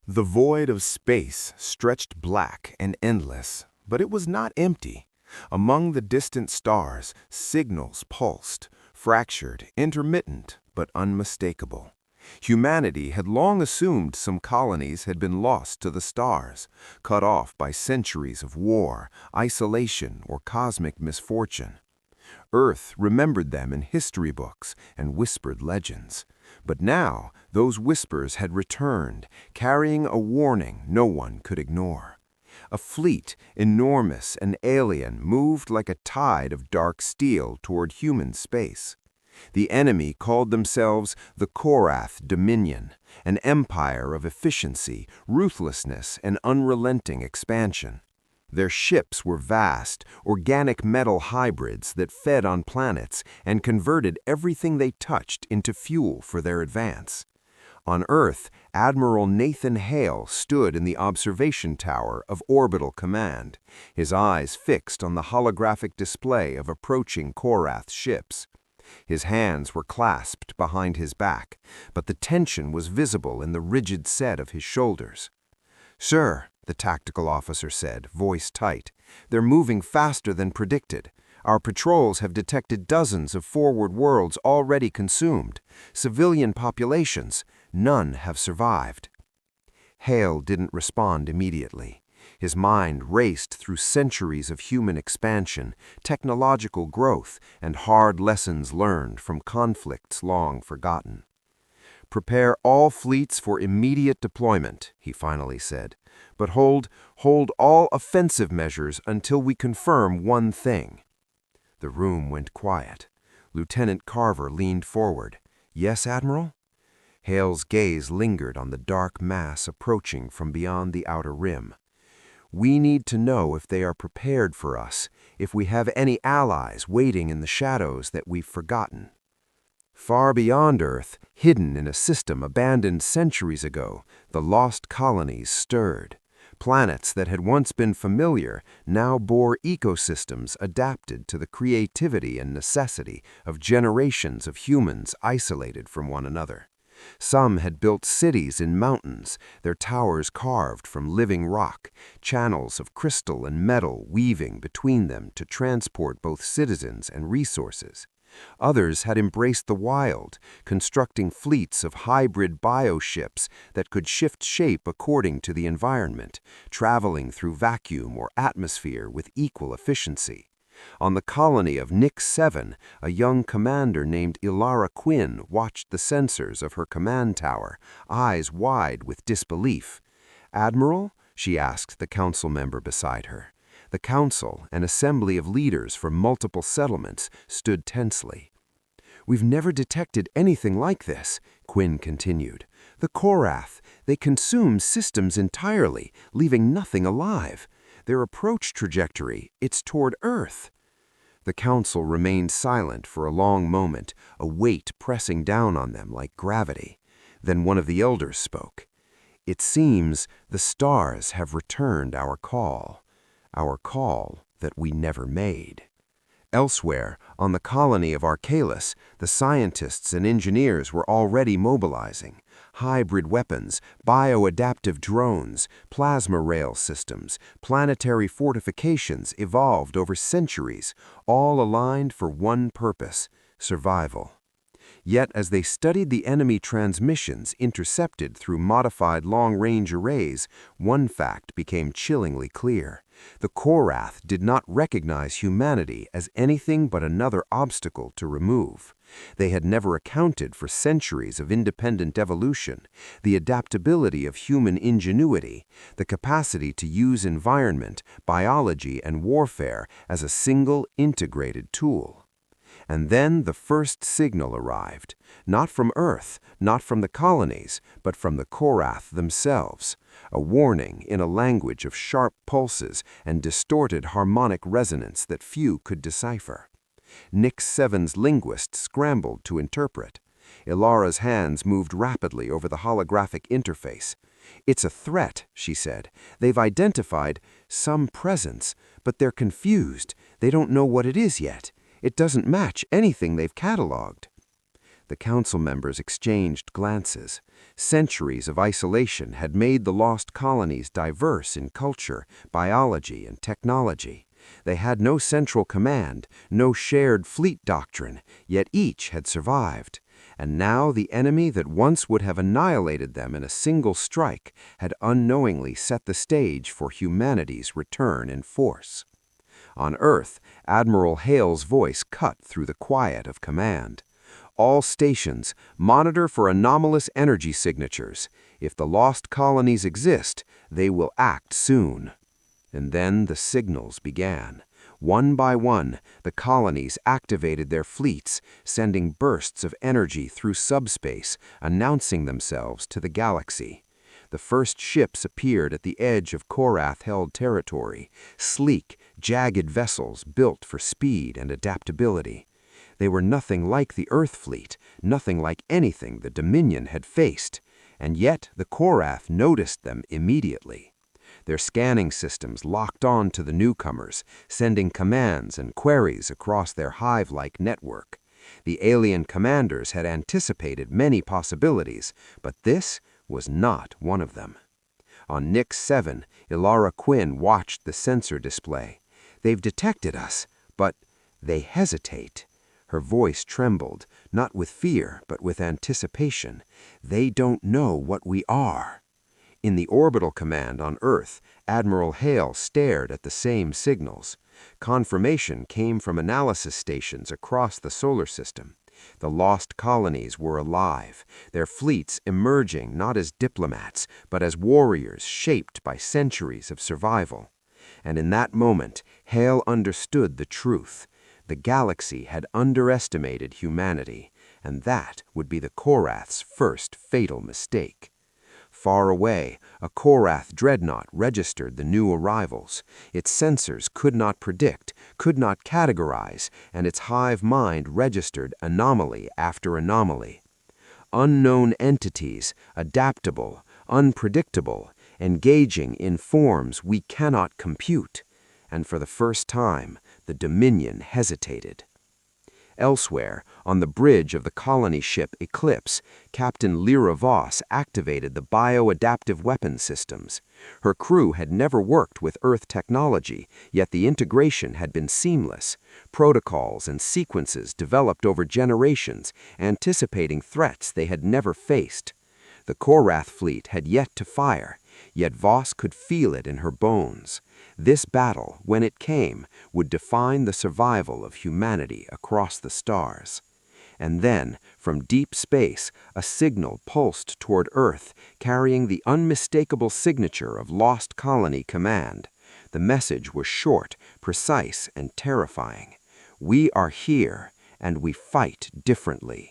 The void of space stretched black and endless, but it was not empty. Among the distant stars, signals pulsed, fractured, intermittent, but unmistakable. Humanity had long assumed some colonies had been lost to the stars, cut off by centuries of war, isolation, or cosmic misfortune. Earth remembered them in history books and whispered legends. But now, those whispers had returned, carrying a warning no one could ignore. A fleet, enormous and alien, moved like a tide of dark steel toward human space. The enemy called themselves the Korath Dominion, an empire of efficiency, ruthlessness, and unrelenting expansion. Their ships were vast, organic metal hybrids that fed on planets and converted everything they touched into fuel for their advance. On Earth, Admiral Nathan Hale stood in the observation tower of Orbital Command, his eyes fixed on the holographic display of approaching Korath ships. His hands were clasped behind his back, but the tension was visible in the rigid set of his shoulders. "Sir," the tactical officer said, voice tight, "they're moving faster than predicted. Our patrols have detected dozens of forward worlds already consumed. Civilian populations, none have survived." Hale didn't respond immediately. His mind raced through centuries of human expansion, technological growth, and hard lessons learned from conflicts long forgotten. "Prepare all fleets for immediate deployment," he finally said. "But hold all offensive measures until we confirm one thing." The room went quiet. Lieutenant Carver leaned forward. "Yes, Admiral?" Hale's gaze lingered on the dark mass approaching from beyond the outer rim. "We need to know if they are prepared for us, if we have any allies waiting in the shadows that we've forgotten." Far beyond Earth, hidden in a system abandoned centuries ago, the lost colonies stirred. Planets that had once been familiar now bore ecosystems adapted to the creativity and necessity of generations of humans isolated from one another. Some had built cities in mountains, their towers carved from living rock, channels of crystal and metal weaving between them to transport both citizens and resources. Others had embraced the wild, constructing fleets of hybrid bioships that could shift shape according to the environment, traveling through vacuum or atmosphere with equal efficiency. On the colony of Nix 7, a young commander named Ilara Quinn watched the sensors of her command tower, eyes wide with disbelief. "Admiral?" she asked the council member beside her. The council, an assembly of leaders from multiple settlements, stood tensely. "We've never detected anything like this," Quinn continued. "The Korath, they consume systems entirely, leaving nothing alive. Their approach trajectory, it's toward Earth." The council remained silent for a long moment, a weight pressing down on them like gravity. Then one of the elders spoke. "It seems the stars have returned our call that we never made." Elsewhere, on the colony of Arcalis, the scientists and engineers were already mobilizing. Hybrid weapons, bioadaptive drones, plasma rail systems, planetary fortifications evolved over centuries, all aligned for one purpose: survival. Yet as they studied the enemy transmissions intercepted through modified long-range arrays, one fact became chillingly clear. The Korath did not recognize humanity as anything but another obstacle to remove. They had never accounted for centuries of independent evolution, the adaptability of human ingenuity, the capacity to use environment, biology, and warfare as a single integrated tool. And then the first signal arrived, not from Earth, not from the colonies, but from the Korath themselves, a warning in a language of sharp pulses and distorted harmonic resonance that few could decipher. Nix 7's linguists scrambled to interpret. Ilara's hands moved rapidly over the holographic interface. "It's a threat," she said. "They've identified some presence, but they're confused. They don't know what it is yet. It doesn't match anything they've cataloged." The council members exchanged glances. Centuries of isolation had made the lost colonies diverse in culture, biology, and technology. They had no central command, no shared fleet doctrine, yet each had survived. And now the enemy that once would have annihilated them in a single strike had unknowingly set the stage for humanity's return in force. On Earth, Admiral Hale's voice cut through the quiet of command. All stations, monitor for anomalous energy signatures. If the lost colonies exist, they will act soon. And then the signals began. One by one, the colonies activated their fleets, sending bursts of energy through subspace, announcing themselves to the galaxy. The first ships appeared at the edge of Korath-held territory, sleek, jagged vessels built for speed and adaptability. They were nothing like the Earth fleet, nothing like anything the Dominion had faced, and yet the Korath noticed them immediately. Their scanning systems locked on to the newcomers, sending commands and queries across their hive-like network. The alien commanders had anticipated many possibilities, but this was not one of them. On Nix 7, Ilara Quinn watched the sensor display. "They've detected us, but they hesitate." Her voice trembled, not with fear, but with anticipation. "They don't know what we are." In the orbital command on Earth, Admiral Hale stared at the same signals. Confirmation came from analysis stations across the solar system. The lost colonies were alive, their fleets emerging not as diplomats, but as warriors shaped by centuries of survival. And in that moment, Hale understood the truth. The galaxy had underestimated humanity, and that would be the Korath's first fatal mistake. Far away, a Korath dreadnought registered the new arrivals. Its sensors could not predict, could not categorize, and its hive mind registered anomaly after anomaly. Unknown entities, adaptable, unpredictable, engaging in forms we cannot compute. And for the first time, the Dominion hesitated. Elsewhere, on the bridge of the colony ship Eclipse, Captain Lyra Voss activated the bio-adaptive weapon systems. Her crew had never worked with Earth technology, yet the integration had been seamless. Protocols and sequences developed over generations, anticipating threats they had never faced. The Korath fleet had yet to fire, yet Voss could feel it in her bones. This battle, when it came, would define the survival of humanity across the stars. And then, from deep space, a signal pulsed toward Earth, carrying the unmistakable signature of Lost Colony Command. The message was short, precise, and terrifying. "We are here, and we fight differently."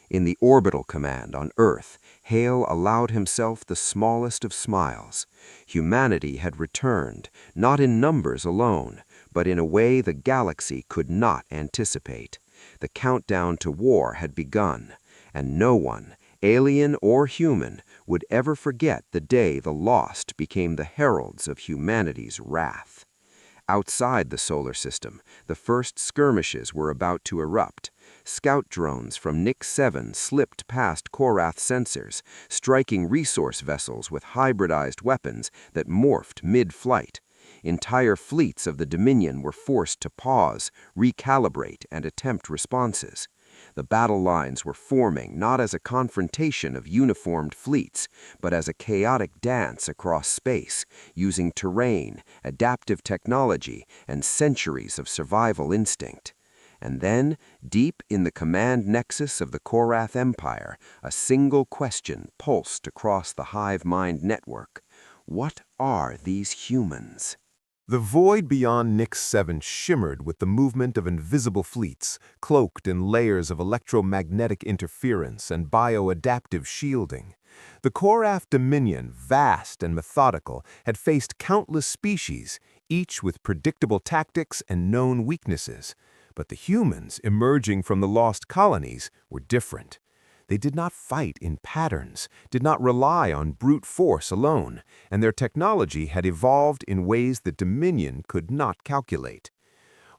In the orbital command on Earth, Hale allowed himself the smallest of smiles. Humanity had returned, not in numbers alone, but in a way the galaxy could not anticipate. The countdown to war had begun, and no one, alien or human, would ever forget the day the lost became the heralds of humanity's wrath. Outside the solar system, the first skirmishes were about to erupt. Scout drones from Nix 7 slipped past Korath sensors, striking resource vessels with hybridized weapons that morphed mid-flight. Entire fleets of the Dominion were forced to pause, recalibrate, and attempt responses. The battle lines were forming not as a confrontation of uniformed fleets, but as a chaotic dance across space, using terrain, adaptive technology, and centuries of survival instinct. And then, deep in the command nexus of the Korath Empire, a single question pulsed across the hive mind network. What are these humans? The void beyond Nix 7 shimmered with the movement of invisible fleets, cloaked in layers of electromagnetic interference and bio-adaptive shielding. The Korath Dominion, vast and methodical, had faced countless species, each with predictable tactics and known weaknesses. But the humans emerging from the lost colonies were different. They did not fight in patterns, did not rely on brute force alone, and their technology had evolved in ways that Dominion could not calculate.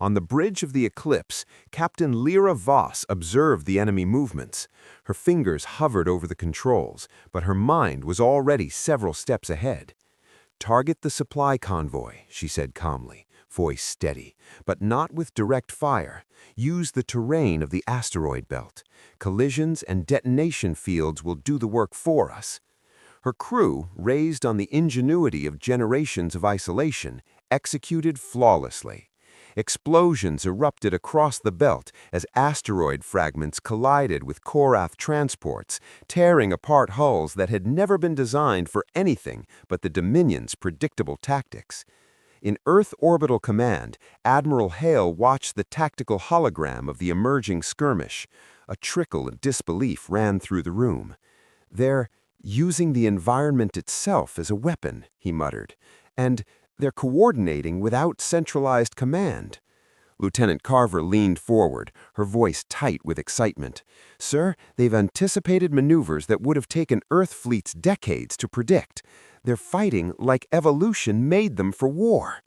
On the bridge of the Eclipse, Captain Lyra Voss observed the enemy movements. Her fingers hovered over the controls, but her mind was already several steps ahead. "Target the supply convoy," she said calmly, voice steady, "but not with direct fire. Use the terrain of the asteroid belt. Collisions and detonation fields will do the work for us." Her crew, raised on the ingenuity of generations of isolation, executed flawlessly. Explosions erupted across the belt as asteroid fragments collided with Korath transports, tearing apart hulls that had never been designed for anything but the Dominion's predictable tactics. In Earth Orbital Command, Admiral Hale watched the tactical hologram of the emerging skirmish. A trickle of disbelief ran through the room. "They're using the environment itself as a weapon," he muttered, "and they're coordinating without centralized command." Lieutenant Carver leaned forward, her voice tight with excitement. "Sir, they've anticipated maneuvers that would have taken Earth fleets decades to predict. They're fighting like evolution made them for war."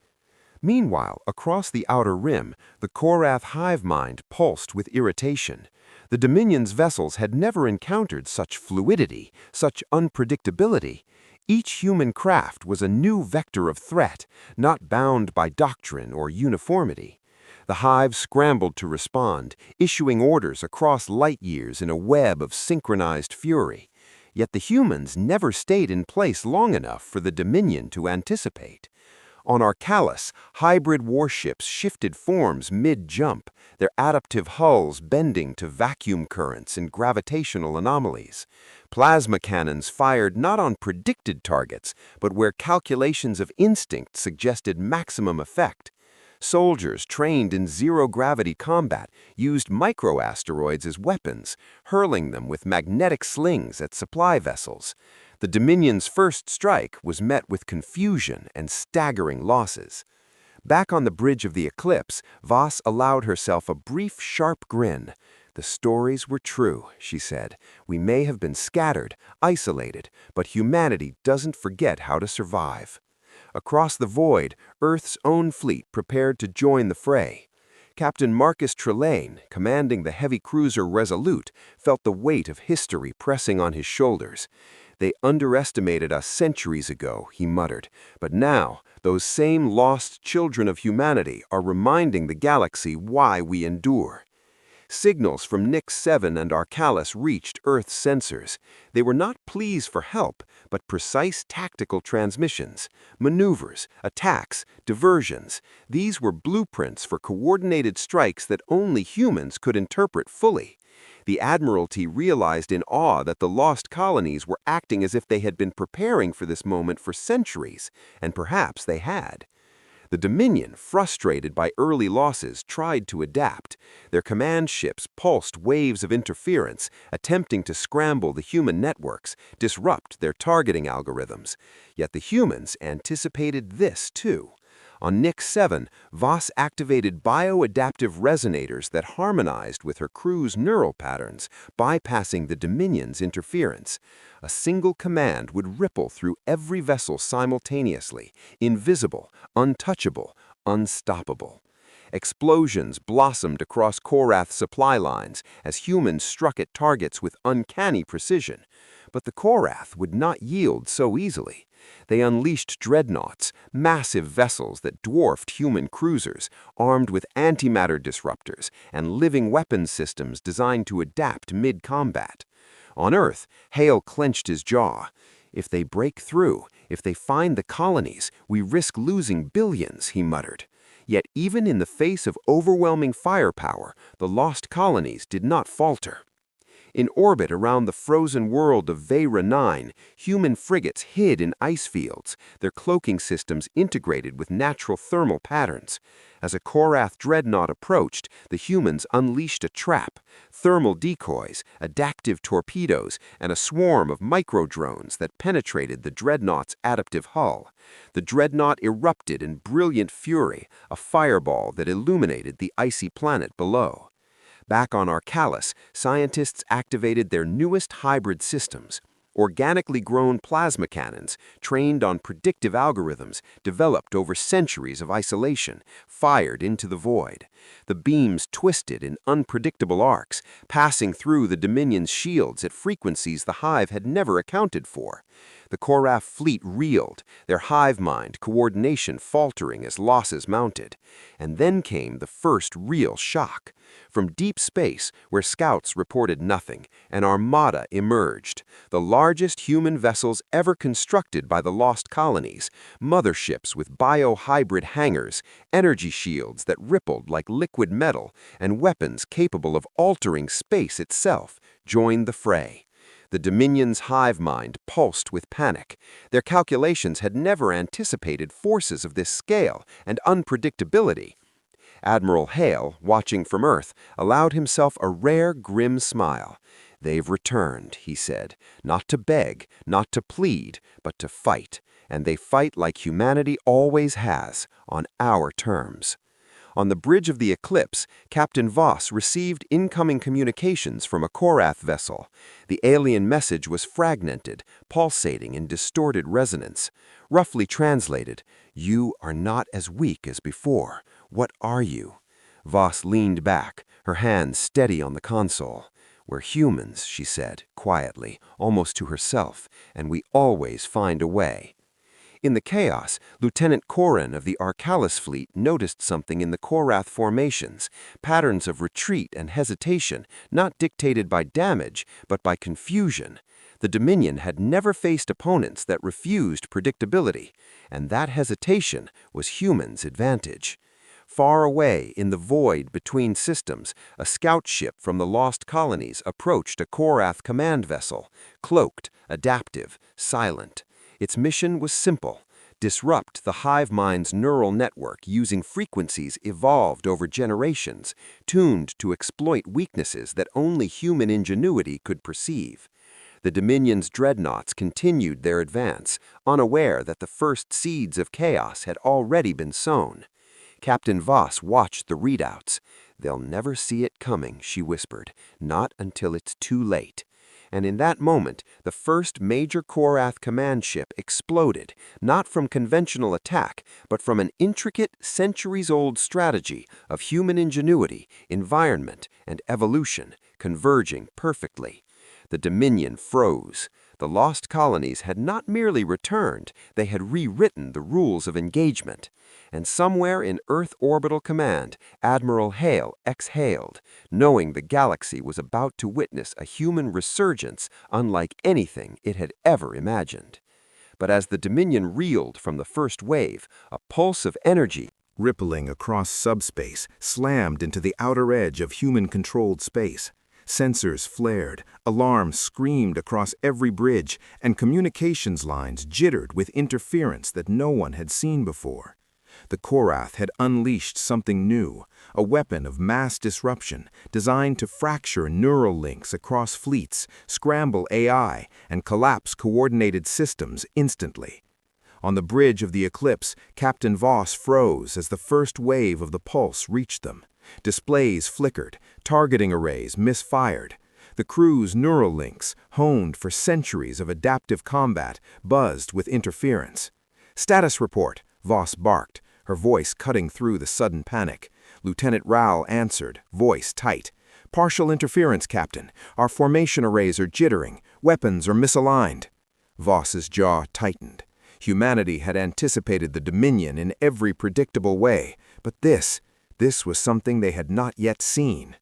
Meanwhile, across the outer rim, the Korath hive mind pulsed with irritation. The Dominion's vessels had never encountered such fluidity, such unpredictability. Each human craft was a new vector of threat, not bound by doctrine or uniformity. The hive scrambled to respond, issuing orders across light years in a web of synchronized fury. Yet the humans never stayed in place long enough for the Dominion to anticipate. On Arcalis, hybrid warships shifted forms mid-jump, their adaptive hulls bending to vacuum currents and gravitational anomalies. Plasma cannons fired not on predicted targets, but where calculations of instinct suggested maximum effect. Soldiers trained in zero-gravity combat used microasteroids as weapons, hurling them with magnetic slings at supply vessels. The Dominion's first strike was met with confusion and staggering losses. Back on the bridge of the Eclipse, Voss allowed herself a brief, sharp grin. "The stories were true," she said. "We may have been scattered, isolated, but humanity doesn't forget how to survive." Across the void, Earth's own fleet prepared to join the fray. Captain Marcus Trelane, commanding the heavy cruiser Resolute, felt the weight of history pressing on his shoulders. "They underestimated us centuries ago," he muttered, "but now those same lost children of humanity are reminding the galaxy why we endure." Signals from Nix 7 and Arcalis reached Earth's sensors. They were not pleas for help, but precise tactical transmissions, maneuvers, attacks, diversions. These were blueprints for coordinated strikes that only humans could interpret fully. The Admiralty realized in awe that the lost colonies were acting as if they had been preparing for this moment for centuries, and perhaps they had. The Dominion, frustrated by early losses, tried to adapt. Their command ships pulsed waves of interference, attempting to scramble the human networks, disrupt their targeting algorithms. Yet the humans anticipated this too. On Nix 7, Voss activated bioadaptive resonators that harmonized with her crew's neural patterns, bypassing the Dominion's interference. A single command would ripple through every vessel simultaneously, invisible, untouchable, unstoppable. Explosions blossomed across Korath's supply lines as humans struck at targets with uncanny precision. But the Korath would not yield so easily. They unleashed dreadnoughts, massive vessels that dwarfed human cruisers, armed with antimatter disruptors and living weapons systems designed to adapt mid-combat. On Earth, Hale clenched his jaw. "If they break through, if they find the colonies, we risk losing billions," he muttered. Yet even in the face of overwhelming firepower, the lost colonies did not falter. In orbit around the frozen world of Veyra 9, human frigates hid in ice fields, their cloaking systems integrated with natural thermal patterns. As a Korath dreadnought approached, the humans unleashed a trap, thermal decoys, adaptive torpedoes, and a swarm of micro-drones that penetrated the dreadnought's adaptive hull. The dreadnought erupted in brilliant fury, a fireball that illuminated the icy planet below. Back on Arcalis, scientists activated their newest hybrid systems. organically grown plasma cannons, trained on predictive algorithms developed over centuries of isolation, fired into the void. The beams twisted in unpredictable arcs, passing through the Dominion's shields at frequencies the Hive had never accounted for. The Korath fleet reeled, their hive mind coordination faltering as losses mounted. And then came the first real shock. From deep space, where scouts reported nothing, an armada emerged, the largest human vessels ever constructed by the lost colonies, motherships with biohybrid hangars, energy shields that rippled like liquid metal, and weapons capable of altering space itself, joined the fray. The Dominion's hive mind pulsed with panic. Their calculations had never anticipated forces of this scale and unpredictability. Admiral Hale, watching from Earth, allowed himself a rare, grim smile. "They've returned," he said, "not to beg, not to plead, but to fight. And they fight like humanity always has, on our terms." On the bridge of the Eclipse, Captain Voss received incoming communications from a Korath vessel. The alien message was fragmented, pulsating in distorted resonance. Roughly translated, "You are not as weak as before. What are you?" Voss leaned back, her hands steady on the console. "We're humans," she said, quietly, almost to herself, "and we always find a way." In the chaos, Lieutenant Corrin of the Arcalis fleet noticed something in the Korath formations, patterns of retreat and hesitation, not dictated by damage, but by confusion. The Dominion had never faced opponents that refused predictability, and that hesitation was humans' advantage. Far away, in the void between systems, a scout ship from the lost colonies approached a Korath command vessel, cloaked, adaptive, silent. Its mission was simple: disrupt the hive mind's neural network using frequencies evolved over generations, tuned to exploit weaknesses that only human ingenuity could perceive. The Dominion's dreadnoughts continued their advance, unaware that the first seeds of chaos had already been sown. Captain Voss watched the readouts. "They'll never see it coming," she whispered, "not until it's too late." And in that moment, the first major Korath command ship exploded, not from conventional attack, but from an intricate, centuries-old strategy of human ingenuity, environment, and evolution, converging perfectly. The Dominion froze. The lost colonies had not merely returned, they had rewritten the rules of engagement. And somewhere in Earth Orbital Command, Admiral Hale exhaled, knowing the galaxy was about to witness a human resurgence unlike anything it had ever imagined. But as the Dominion reeled from the first wave, a pulse of energy Rippling across subspace, slammed into the outer edge of human-controlled space. Sensors flared, alarms screamed across every bridge, and communications lines jittered with interference that no one had seen before. The Korath had unleashed something new, a weapon of mass disruption designed to fracture neural links across fleets, scramble AI, and collapse coordinated systems instantly. On the bridge of the Eclipse, Captain Voss froze as the first wave of the pulse reached them. Displays flickered, targeting arrays misfired. The crew's neural links, honed for centuries of adaptive combat, buzzed with interference. "Status report," Voss barked, her voice cutting through the sudden panic. Lieutenant Rao answered, voice tight. "Partial interference, Captain. Our formation arrays are jittering. Weapons are misaligned." Voss's jaw tightened. Humanity had anticipated the Dominion in every predictable way, but this was something they had not yet seen.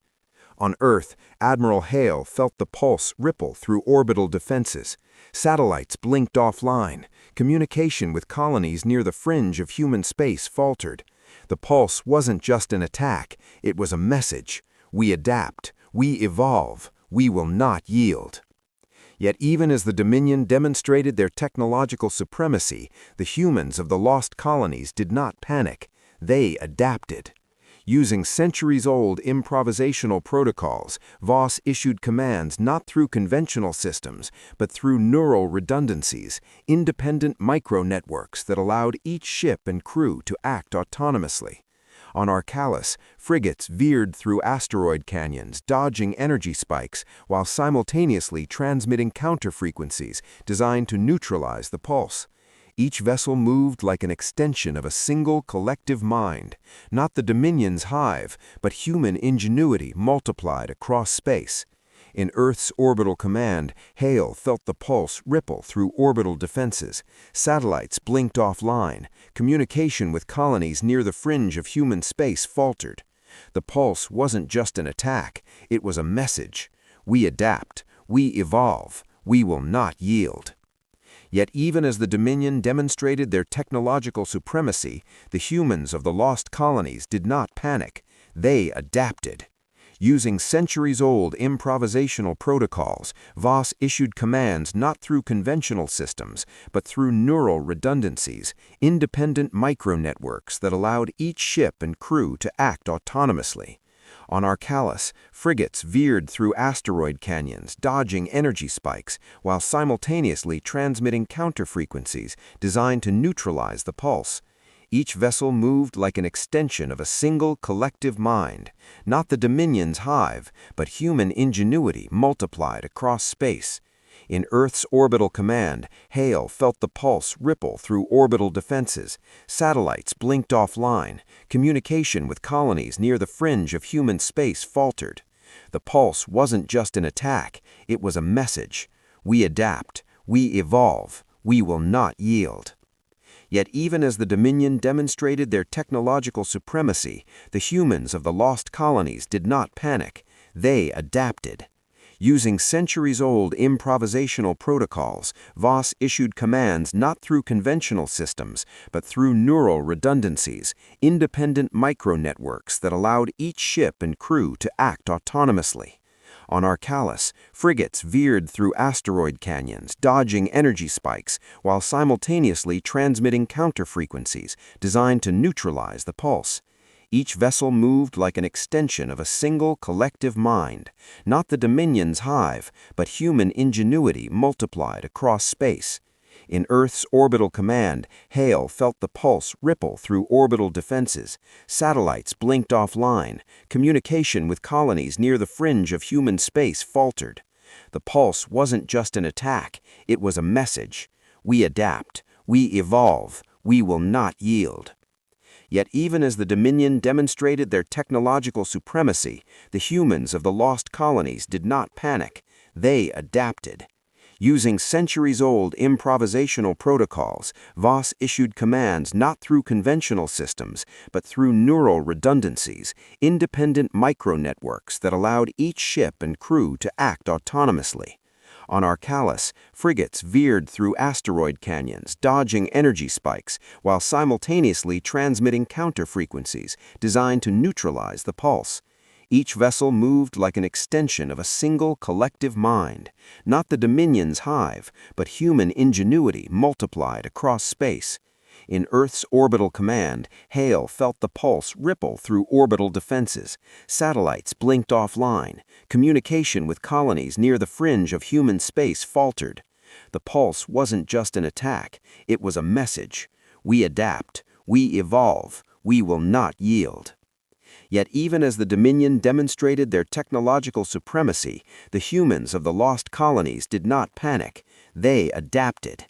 On Earth, Admiral Hale felt the pulse ripple through orbital defenses. Satellites blinked offline. Communication with colonies near the fringe of human space faltered. The pulse wasn't just an attack, it was a message. We adapt, we evolve, we will not yield. Yet even as the Dominion demonstrated their technological supremacy, the humans of the lost colonies did not panic. They adapted. Using centuries-old improvisational protocols, Voss issued commands not through conventional systems, but through neural redundancies, independent micro-networks that allowed each ship and crew to act autonomously. On Arcalis, frigates veered through asteroid canyons, dodging energy spikes while simultaneously transmitting counter-frequencies designed to neutralize the pulse. Each vessel moved like an extension of a single collective mind, not the Dominion's hive, but human ingenuity multiplied across space. In Earth's orbital command, Hale felt the pulse ripple through orbital defenses. Satellites blinked offline. Communication with colonies near the fringe of human space faltered. The pulse wasn't just an attack, it was a message. We adapt, we evolve, we will not yield. Yet even as the Dominion demonstrated their technological supremacy, the humans of the lost colonies did not panic. They adapted. Using centuries-old improvisational protocols, Voss issued commands not through conventional systems, but through neural redundancies, independent micronetworks that allowed each ship and crew to act autonomously. On Arcalis, frigates veered through asteroid canyons, dodging energy spikes, while simultaneously transmitting counter-frequencies designed to neutralize the pulse. Each vessel moved like an extension of a single collective mind, not the Dominion's hive, but human ingenuity multiplied across space. In Earth's orbital command, Hale felt the pulse ripple through orbital defenses. Satellites blinked offline. Communication with colonies near the fringe of human space faltered. The pulse wasn't just an attack, it was a message. We adapt, we evolve, we will not yield. Yet even as the Dominion demonstrated their technological supremacy, the humans of the lost colonies did not panic. They adapted. Using centuries-old improvisational protocols, Voss issued commands not through conventional systems, but through neural redundancies, independent micronetworks that allowed each ship and crew to act autonomously. On Arcalis, frigates veered through asteroid canyons, dodging energy spikes, while simultaneously transmitting counter-frequencies designed to neutralize the pulse. Each vessel moved like an extension of a single collective mind, not the Dominion's hive, but human ingenuity multiplied across space. In Earth's orbital command, Hale felt the pulse ripple through orbital defenses. Satellites blinked offline. Communication with colonies near the fringe of human space faltered. The pulse wasn't just an attack, it was a message. We adapt, we evolve, we will not yield. Yet even as the Dominion demonstrated their technological supremacy, the humans of the lost colonies did not panic. They adapted. Using centuries-old improvisational protocols, Voss issued commands not through conventional systems, but through neural redundancies, independent micronetworks that allowed each ship and crew to act autonomously. On Arcalis, frigates veered through asteroid canyons, dodging energy spikes, while simultaneously transmitting counter-frequencies designed to neutralize the pulse. Each vessel moved like an extension of a single collective mind, not the Dominion's hive, but human ingenuity multiplied across space. In Earth's orbital command, Hale felt the pulse ripple through orbital defenses. Satellites blinked offline. Communication with colonies near the fringe of human space faltered. The pulse wasn't just an attack, it was a message. We adapt, we evolve, we will not yield. Yet even as the Dominion demonstrated their technological supremacy, the humans of the lost colonies did not panic. They adapted.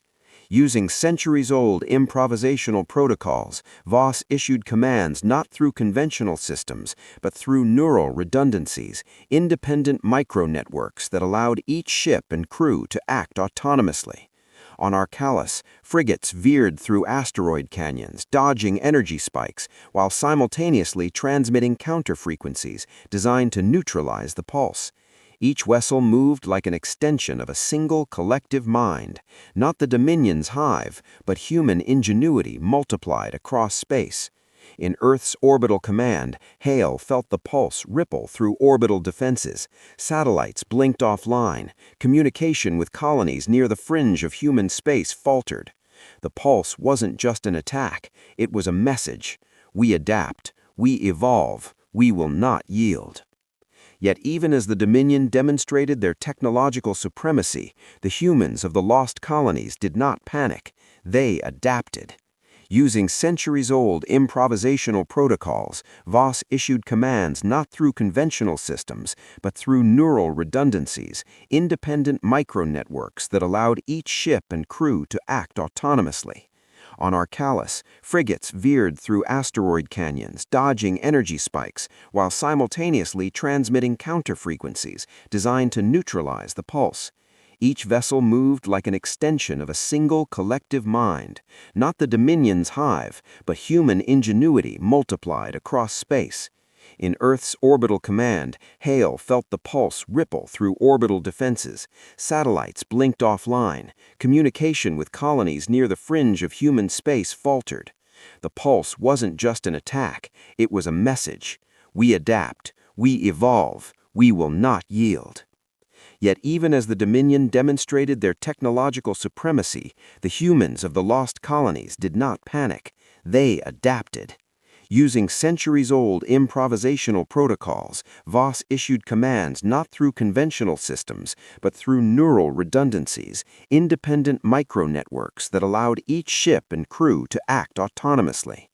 Using centuries-old improvisational protocols, Voss issued commands not through conventional systems, but through neural redundancies, independent micronetworks that allowed each ship and crew to act autonomously. On Arcalis, frigates veered through asteroid canyons, dodging energy spikes, while simultaneously transmitting counter-frequencies designed to neutralize the pulse. Each vessel moved like an extension of a single collective mind, not the Dominion's hive, but human ingenuity multiplied across space. In Earth's orbital command, Hale felt the pulse ripple through orbital defenses. Satellites blinked offline. Communication with colonies near the fringe of human space faltered. The pulse wasn't just an attack, it was a message. We adapt, we evolve, we will not yield. Yet even as the Dominion demonstrated their technological supremacy, the humans of the lost colonies did not panic. They adapted. Using centuries-old improvisational protocols, Voss issued commands not through conventional systems, but through neural redundancies, independent micronetworks that allowed each ship and crew to act autonomously. On Arcalis, frigates veered through asteroid canyons, dodging energy spikes, while simultaneously transmitting counter-frequencies designed to neutralize the pulse. Each vessel moved like an extension of a single collective mind, not the Dominion's hive, but human ingenuity multiplied across space. In Earth's orbital command, Hale felt the pulse ripple through orbital defenses. Satellites blinked offline. Communication with colonies near the fringe of human space faltered. The pulse wasn't just an attack, it was a message. We adapt, we evolve, we will not yield. Yet even as the Dominion demonstrated their technological supremacy, the humans of the lost colonies did not panic. They adapted. Using centuries-old improvisational protocols, Voss issued commands not through conventional systems, but through neural redundancies, independent micronetworks that allowed each ship and crew to act autonomously.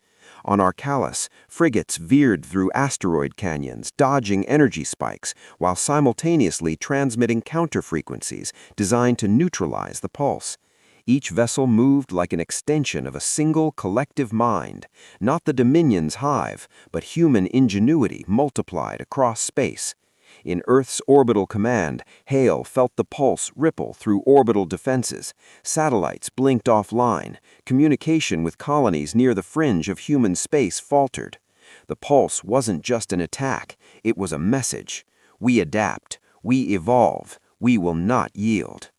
On Arcalis, frigates veered through asteroid canyons, dodging energy spikes, while simultaneously transmitting counter-frequencies designed to neutralize the pulse. Each vessel moved like an extension of a single collective mind, not the Dominion's hive, but human ingenuity multiplied across space. In Earth's orbital command, Hale felt the pulse ripple through orbital defenses. Satellites blinked offline. Communication with colonies near the fringe of human space faltered. The pulse wasn't just an attack, it was a message. We adapt, we evolve, we will not yield.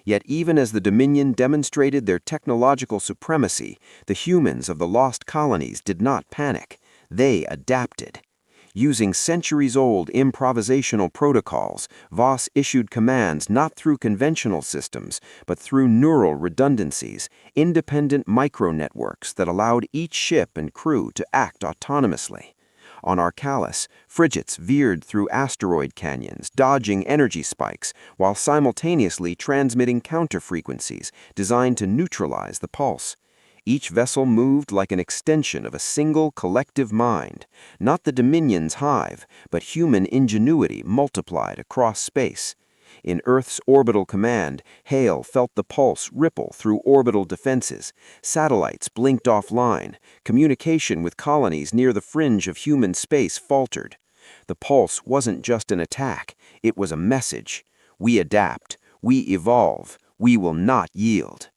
Yet even as the Dominion demonstrated their technological supremacy, the humans of the lost colonies did not panic. They adapted. Using centuries-old improvisational protocols, Voss issued commands not through conventional systems, but through neural redundancies, independent micronetworks that allowed each ship and crew to act autonomously. On Arcalis, frigates veered through asteroid canyons, dodging energy spikes, while simultaneously transmitting counter-frequencies designed to neutralize the pulse. Each vessel moved like an extension of a single collective mind, not the Dominion's hive, but human ingenuity multiplied across space. In Earth's orbital command, Hale felt the pulse ripple through orbital defenses. Satellites blinked offline. Communication with colonies near the fringe of human space faltered. The pulse wasn't just an attack, it was a message. We adapt, we evolve, we will not yield.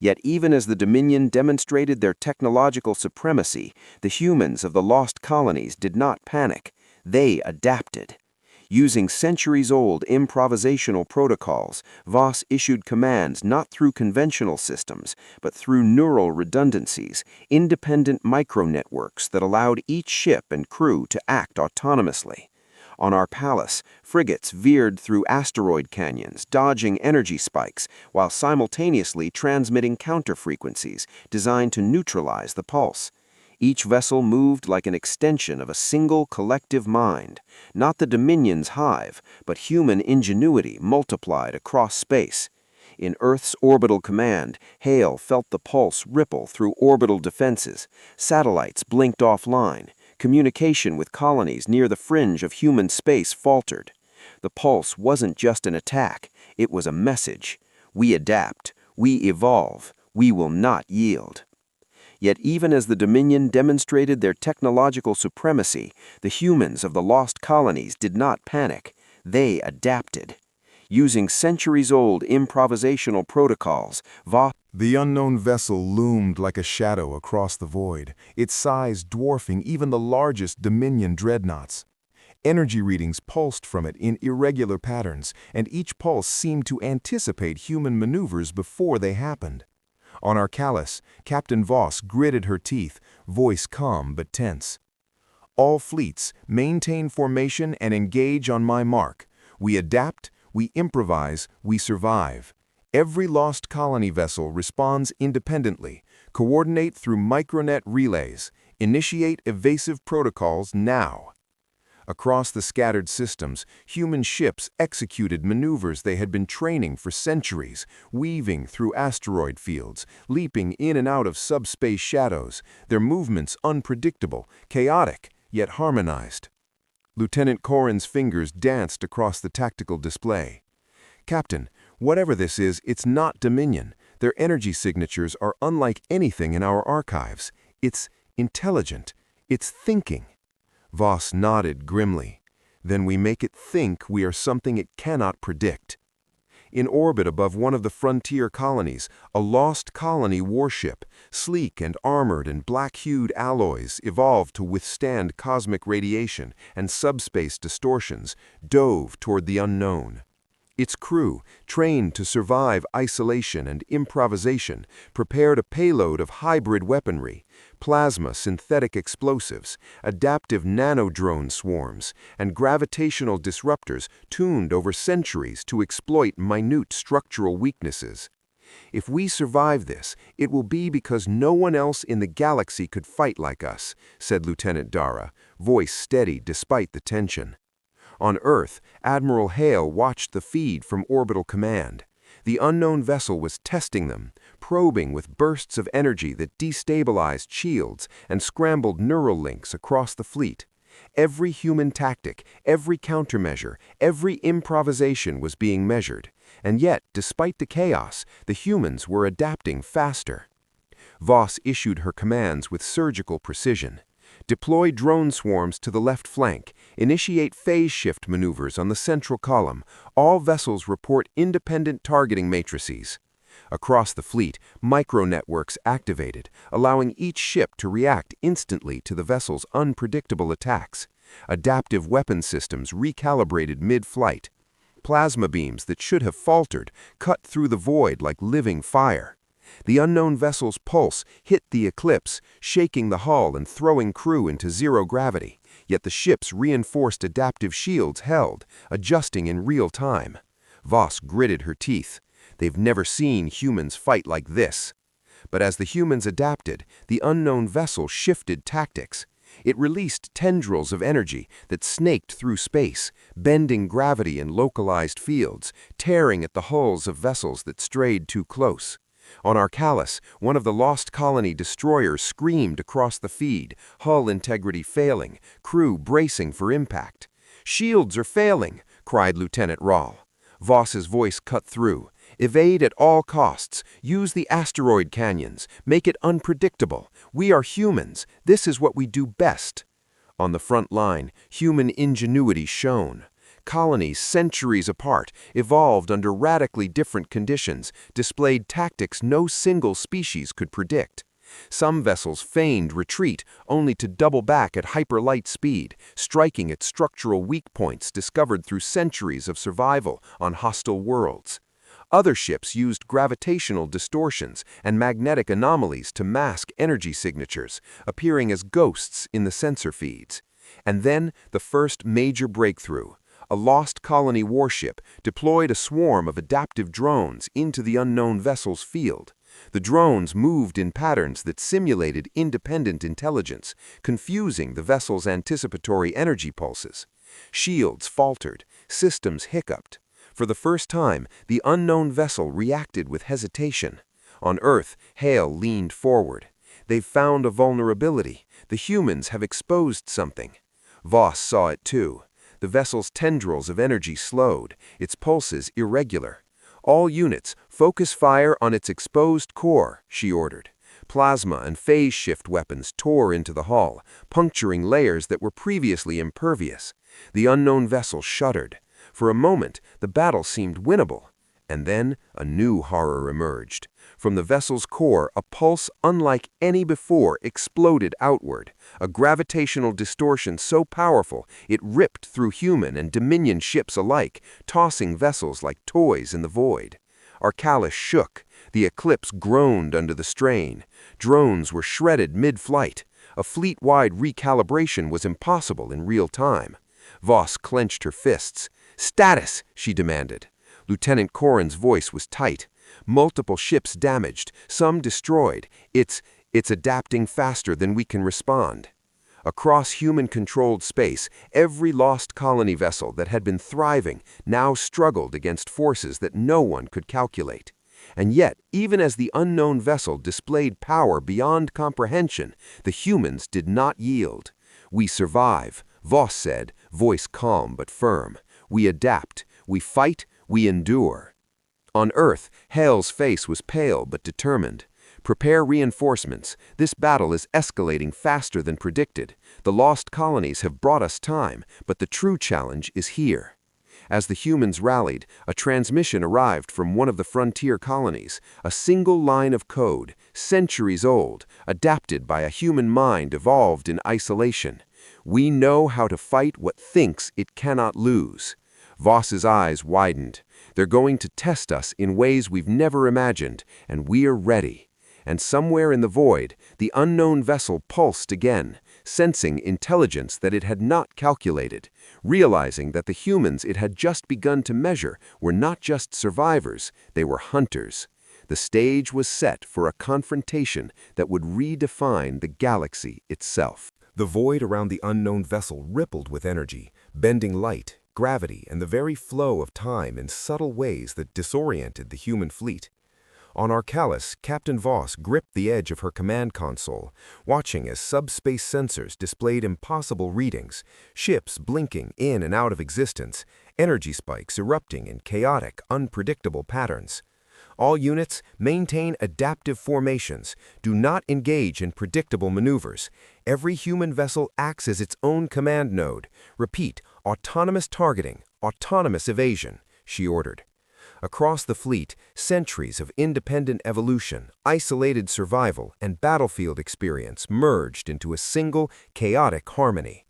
Yet even as the Dominion demonstrated their technological supremacy, the humans of the lost colonies did not panic. They adapted. Using centuries-old improvisational protocols, Voss issued commands not through conventional systems, but through neural redundancies, independent micronetworks that allowed each ship and crew to act autonomously. On Arcalis, frigates veered through asteroid canyons, dodging energy spikes, while simultaneously transmitting counter-frequencies designed to neutralize the pulse. Each vessel moved like an extension of a single collective mind, not the Dominion's hive, but human ingenuity multiplied across space. In Earth's orbital command, Hale felt the pulse ripple through orbital defenses. Satellites blinked offline. Communication with colonies near the fringe of human space faltered. The pulse wasn't just an attack, it was a message. We adapt, we evolve, we will not yield. Yet even as the Dominion demonstrated their technological supremacy, the humans of the lost colonies did not panic. They adapted. Using centuries-old improvisational protocols, The unknown vessel loomed like a shadow across the void, its size dwarfing even the largest Dominion dreadnoughts. Energy readings pulsed from it in irregular patterns, and each pulse seemed to anticipate human maneuvers before they happened. On Arcalis, Captain Voss gritted her teeth, voice calm but tense. All fleets, maintain formation and engage on my mark. We adapt, we improvise, we survive. Every lost colony vessel responds independently. Coordinate through micronet relays. Initiate evasive protocols now. Across the scattered systems, human ships executed maneuvers they had been training for centuries, weaving through asteroid fields, leaping in and out of subspace shadows, their movements unpredictable, chaotic, yet harmonized. Lieutenant Corrin's fingers danced across the tactical display. "Captain, whatever this is, it's not Dominion. Their energy signatures are unlike anything in our archives. It's intelligent. It's thinking." Voss nodded grimly. "Then we make it think we are something it cannot predict." In orbit above one of the frontier colonies, a lost colony warship, sleek and armored in black-hued alloys evolved to withstand cosmic radiation and subspace distortions, dove toward the unknown. Its crew, trained to survive isolation and improvisation, prepared a payload of hybrid weaponry, plasma synthetic explosives, adaptive nanodrone swarms, and gravitational disruptors tuned over centuries to exploit minute structural weaknesses. "If we survive this, it will be because no one else in the galaxy could fight like us," said Lieutenant Dara, voice steady despite the tension. On Earth, Admiral Hale watched the feed from Orbital Command. The unknown vessel was testing them, probing with bursts of energy that destabilized shields and scrambled neural links across the fleet. Every human tactic, every countermeasure, every improvisation was being measured. And yet, despite the chaos, the humans were adapting faster. Voss issued her commands with surgical precision. "Deploy drone swarms to the left flank. Initiate phase shift maneuvers on the central column. All vessels report independent targeting matrices." Across the fleet, micro-networks activated, allowing each ship to react instantly to the vessel's unpredictable attacks. Adaptive weapon systems recalibrated mid-flight. Plasma beams that should have faltered cut through the void like living fire. The unknown vessel's pulse hit the eclipse, shaking the hull and throwing crew into zero gravity, yet the ship's reinforced adaptive shields held, adjusting in real time. Voss gritted her teeth. They've never seen humans fight like this. But as the humans adapted, the unknown vessel shifted tactics. It released tendrils of energy that snaked through space, bending gravity in localized fields, tearing at the hulls of vessels that strayed too close. On Arcalis, one of the lost colony destroyers screamed across the feed, hull integrity failing, crew bracing for impact. "Shields are failing," cried Lieutenant Rahl. Voss's voice cut through. "Evade at all costs. Use the asteroid canyons. Make it unpredictable. We are humans. This is what we do best." On the front line, human ingenuity shone. Colonies centuries apart, evolved under radically different conditions, displayed tactics no single species could predict. Some vessels feigned retreat only to double back at hyperlight speed, striking at structural weak points discovered through centuries of survival on hostile worlds. Other ships used gravitational distortions and magnetic anomalies to mask energy signatures, appearing as ghosts in the sensor feeds. And then the first major breakthrough. A lost colony warship deployed a swarm of adaptive drones into the unknown vessel's field. The drones moved in patterns that simulated independent intelligence, confusing the vessel's anticipatory energy pulses. Shields faltered, systems hiccuped. For the first time, the unknown vessel reacted with hesitation. On Earth, Hale leaned forward. "They've found a vulnerability. The humans have exposed something." Voss saw it too. The vessel's tendrils of energy slowed, its pulses irregular. "All units, focus fire on its exposed core," she ordered. Plasma and phase shift weapons tore into the hull, puncturing layers that were previously impervious. The unknown vessel shuddered. For a moment, the battle seemed winnable. And then a new horror emerged. From the vessel's core, a pulse unlike any before exploded outward, a gravitational distortion so powerful it ripped through human and Dominion ships alike, tossing vessels like toys in the void. Arcalis shook. The eclipse groaned under the strain. Drones were shredded mid-flight. A fleet-wide recalibration was impossible in real time. Voss clenched her fists. "Status!" she demanded. Lieutenant Corrin's voice was tight. "Multiple ships damaged, some destroyed. It's adapting faster than we can respond." Across human-controlled space, every lost colony vessel that had been thriving now struggled against forces that no one could calculate. And yet, even as the unknown vessel displayed power beyond comprehension, the humans did not yield. "We survive," Voss said, voice calm but firm. "We adapt, we fight, we endure." On Earth, Hale's face was pale but determined. "Prepare reinforcements. This battle is escalating faster than predicted. The lost colonies have brought us time, but the true challenge is here." As the humans rallied, a transmission arrived from one of the frontier colonies, a single line of code, centuries old, adapted by a human mind evolved in isolation. "We know how to fight what thinks it cannot lose." Voss's eyes widened. "They're going to test us in ways we've never imagined, and we're ready." And somewhere in the void, the unknown vessel pulsed again, sensing intelligence that it had not calculated, realizing that the humans it had just begun to measure were not just survivors, they were hunters. The stage was set for a confrontation that would redefine the galaxy itself. The void around the unknown vessel rippled with energy, bending light, gravity, and the very flow of time in subtle ways that disoriented the human fleet. On Arcalis, Captain Voss gripped the edge of her command console, watching as subspace sensors displayed impossible readings, ships blinking in and out of existence, energy spikes erupting in chaotic, unpredictable patterns. "All units, maintain adaptive formations. Do not engage in predictable maneuvers. Every human vessel acts as its own command node. Repeat, autonomous targeting, autonomous evasion," she ordered. Across the fleet, centuries of independent evolution, isolated survival, and battlefield experience merged into a single, chaotic harmony.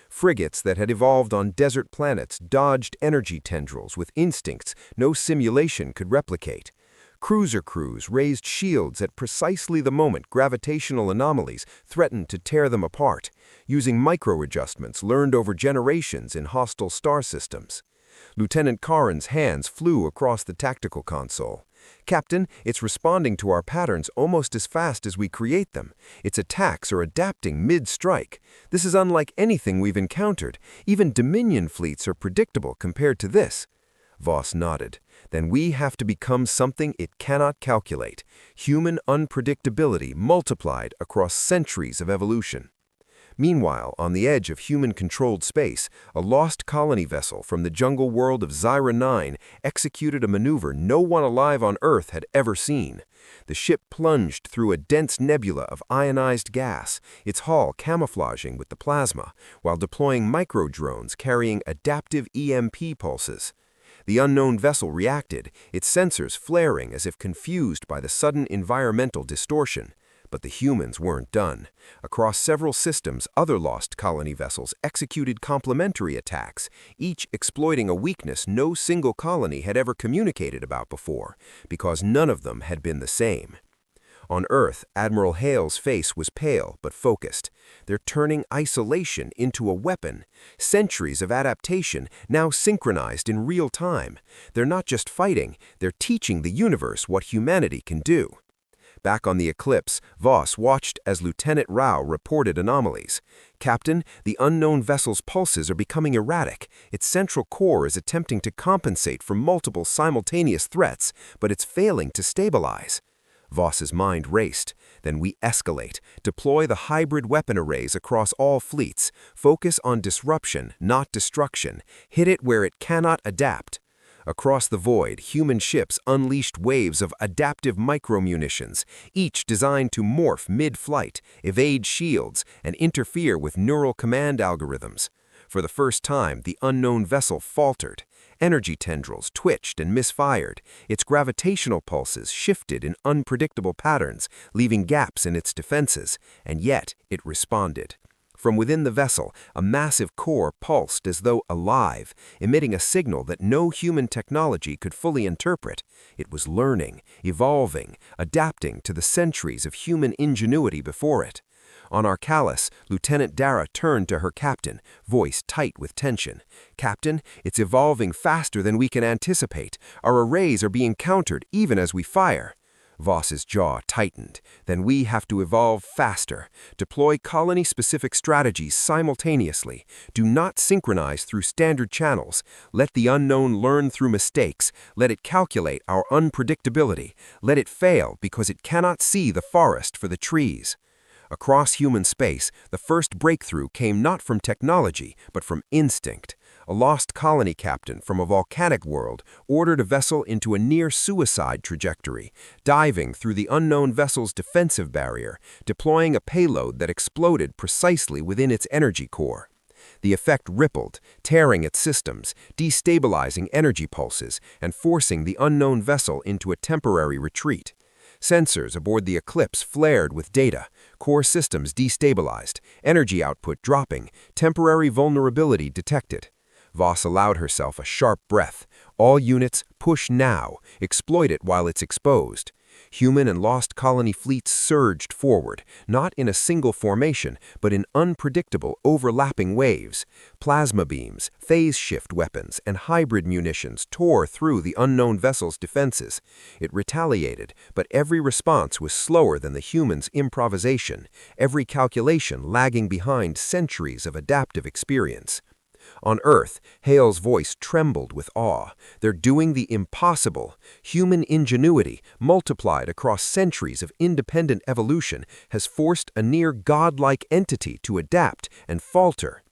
Frigates that had evolved on desert planets dodged energy tendrils with instincts no simulation could replicate. Cruiser crews raised shields at precisely the moment gravitational anomalies threatened to tear them apart, using micro-adjustments learned over generations in hostile star systems. Lieutenant Karin's hands flew across the tactical console. "Captain, it's responding to our patterns almost as fast as we create them. Its attacks are adapting mid-strike. This is unlike anything we've encountered. Even Dominion fleets are predictable compared to this." Voss nodded. "Then we have to become something it cannot calculate. Human unpredictability multiplied across centuries of evolution." Meanwhile, on the edge of human-controlled space, a lost colony vessel from the jungle world of Zyra 9 executed a maneuver no one alive on Earth had ever seen. The ship plunged through a dense nebula of ionized gas, its hull camouflaging with the plasma, while deploying micro-drones carrying adaptive EMP pulses. The unknown vessel reacted, its sensors flaring as if confused by the sudden environmental distortion. But the humans weren't done. Across several systems, other lost colony vessels executed complementary attacks, each exploiting a weakness no single colony had ever communicated about before, because none of them had been the same. On Earth, Admiral Hale's face was pale but focused. They're turning isolation into a weapon. Centuries of adaptation now synchronized in real time. They're not just fighting, they're teaching the universe what humanity can do. Back on the Eclipse, Voss watched as Lieutenant Rao reported anomalies. "Captain, the unknown vessel's pulses are becoming erratic. Its central core is attempting to compensate for multiple simultaneous threats, but it's failing to stabilize." Voss's mind raced. "Then we escalate, deploy the hybrid weapon arrays across all fleets, focus on disruption, not destruction, hit it where it cannot adapt." Across the void, human ships unleashed waves of adaptive micromunitions, each designed to morph mid-flight, evade shields, and interfere with neural command algorithms. For the first time, the unknown vessel faltered. Energy tendrils twitched and misfired. Its gravitational pulses shifted in unpredictable patterns, leaving gaps in its defenses, and yet it responded. From within the vessel, a massive core pulsed as though alive, emitting a signal that no human technology could fully interpret. It was learning, evolving, adapting to the centuries of human ingenuity before it. On Arcalis, Lieutenant Dara turned to her captain, voice tight with tension. "Captain, it's evolving faster than we can anticipate. Our arrays are being countered even as we fire." Voss's jaw tightened. Then we have to evolve faster. Deploy colony-specific strategies simultaneously. Do not synchronize through standard channels. Let the unknown learn through mistakes. Let it calculate our unpredictability. Let it fail because it cannot see the forest for the trees. Across human space, the first breakthrough came not from technology, but from instinct. A lost colony captain from a volcanic world ordered a vessel into a near-suicide trajectory, diving through the unknown vessel's defensive barrier, deploying a payload that exploded precisely within its energy core. The effect rippled, tearing its systems, destabilizing energy pulses, and forcing the unknown vessel into a temporary retreat. Sensors aboard the Eclipse flared with data, core systems destabilized, energy output dropping, temporary vulnerability detected. Voss allowed herself a sharp breath. All units, push now, exploit it while it's exposed. Human and lost colony fleets surged forward, not in a single formation, but in unpredictable, overlapping waves. Plasma beams, phase shift weapons, and hybrid munitions tore through the unknown vessel's defenses. It retaliated, but every response was slower than the humans' improvisation, every calculation lagging behind centuries of adaptive experience. On Earth, Hale's voice trembled with awe. They're doing the impossible. Human ingenuity, multiplied across centuries of independent evolution, has forced a near-godlike entity to adapt and falter.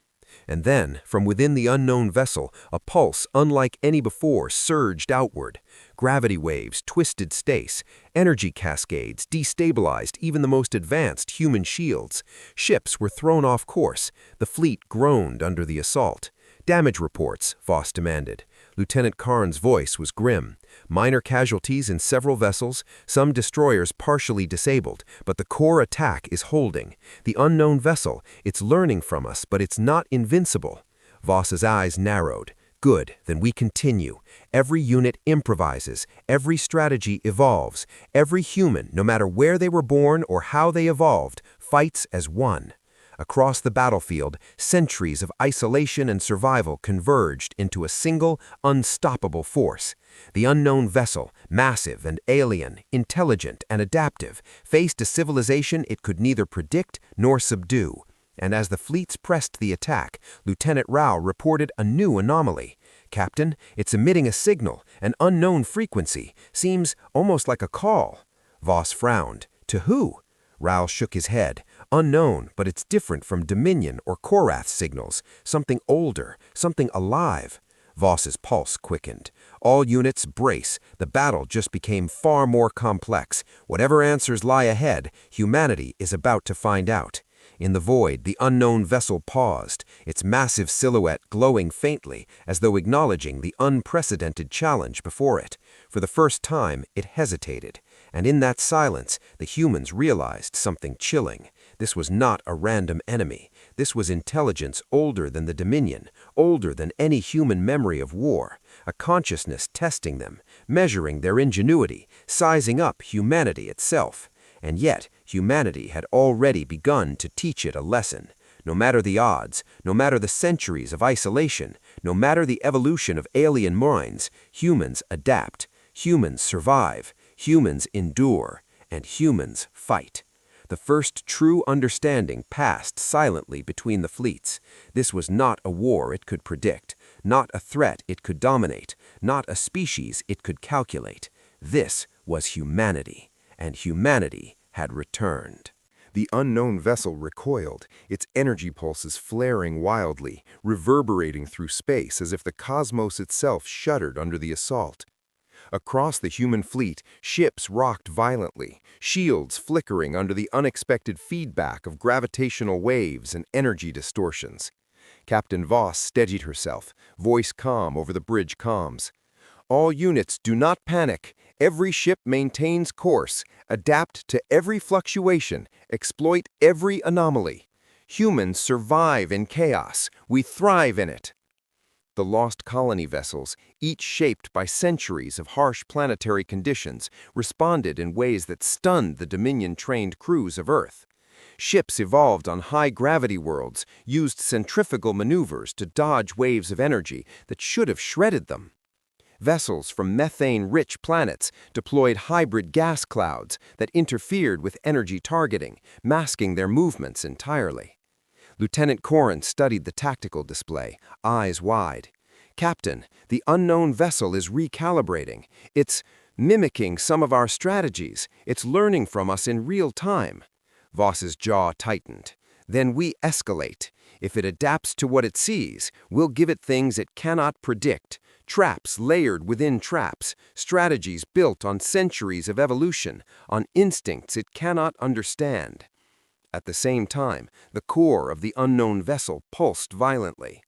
And then, from within the unknown vessel, a pulse unlike any before surged outward. Gravity waves twisted space. Energy cascades destabilized even the most advanced human shields. Ships were thrown off course. The fleet groaned under the assault. "Damage reports," Voss demanded. Lieutenant Karn's voice was grim. "Minor casualties in several vessels, some destroyers partially disabled, but the core attack is holding. The unknown vessel, it's learning from us, but it's not invincible." Voss's eyes narrowed. "Good, then we continue. Every unit improvises, every strategy evolves, every human, no matter where they were born or how they evolved, fights as one." Across the battlefield, centuries of isolation and survival converged into a single, unstoppable force. The unknown vessel, massive and alien, intelligent and adaptive, faced a civilization it could neither predict nor subdue. And as the fleets pressed the attack, Lieutenant Rao reported a new anomaly. "Captain, it's emitting a signal, an unknown frequency. Seems almost like a call." Voss frowned. "To who?" Rao shook his head. "Unknown, but it's different from Dominion or Korath signals. Something older, something alive." Voss's pulse quickened. "All units brace. The battle just became far more complex. Whatever answers lie ahead, humanity is about to find out." In the void, the unknown vessel paused, its massive silhouette glowing faintly, as though acknowledging the unprecedented challenge before it. For the first time, it hesitated. And in that silence, the humans realized something chilling. This was not a random enemy. This was intelligence older than the Dominion, older than any human memory of war, a consciousness testing them, measuring their ingenuity, sizing up humanity itself. And yet, humanity had already begun to teach it a lesson. No matter the odds, no matter the centuries of isolation, no matter the evolution of alien minds, humans adapt, humans survive, humans endure, and humans fight. The first true understanding passed silently between the fleets. This was not a war it could predict, not a threat it could dominate, not a species it could calculate. This was humanity, and humanity had returned. The unknown vessel recoiled, its energy pulses flaring wildly, reverberating through space as if the cosmos itself shuddered under the assault. Across the human fleet, ships rocked violently, shields flickering under the unexpected feedback of gravitational waves and energy distortions. Captain Voss steadied herself, voice calm over the bridge comms. "All units, do not panic. Every ship maintains course. Adapt to every fluctuation. Exploit every anomaly. Humans survive in chaos. We thrive in it." The lost colony vessels, each shaped by centuries of harsh planetary conditions, responded in ways that stunned the Dominion-trained crews of Earth. Ships evolved on high-gravity worlds, used centrifugal maneuvers to dodge waves of energy that should have shredded them. Vessels from methane-rich planets deployed hybrid gas clouds that interfered with energy targeting, masking their movements entirely. Lieutenant Corrin studied the tactical display, eyes wide. "Captain, the unknown vessel is recalibrating. It's mimicking some of our strategies. It's learning from us in real time." Voss's jaw tightened. "Then we escalate. If it adapts to what it sees, we'll give it things it cannot predict. Traps layered within traps, strategies built on centuries of evolution, on instincts it cannot understand." At the same time, the core of the unknown vessel pulsed violently.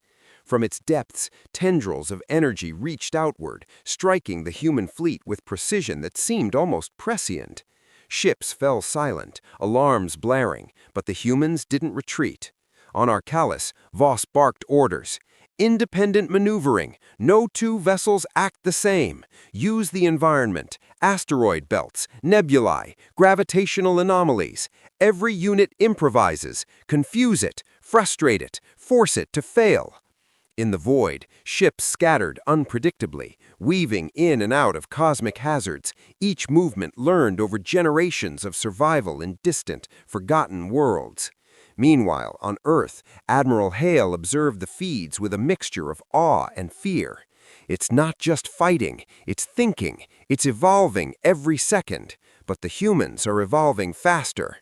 From its depths, tendrils of energy reached outward, striking the human fleet with precision that seemed almost prescient. Ships fell silent, alarms blaring, but the humans didn't retreat. On Arcalis, Voss barked orders. "Independent maneuvering. No two vessels act the same. Use the environment, asteroid belts, nebulae, gravitational anomalies. Every unit improvises. Confuse it, frustrate it, force it to fail." In the void, ships scattered unpredictably, weaving in and out of cosmic hazards, each movement learned over generations of survival in distant, forgotten worlds. Meanwhile, on Earth, Admiral Hale observed the feeds with a mixture of awe and fear. It's not just fighting, it's thinking, it's evolving every second, but the humans are evolving faster.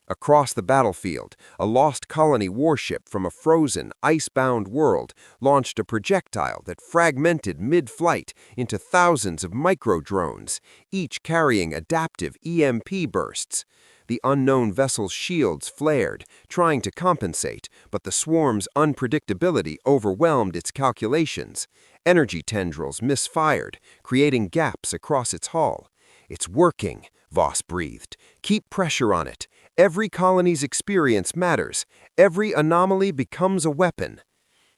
Across the battlefield, a lost colony warship from a frozen, ice-bound world launched a projectile that fragmented mid-flight into thousands of micro-drones, each carrying adaptive EMP bursts. The unknown vessel's shields flared, trying to compensate, but the swarm's unpredictability overwhelmed its calculations. Energy tendrils misfired, creating gaps across its hull. "It's working," Voss breathed. "Keep pressure on it. Every colony's experience matters. Every anomaly becomes a weapon."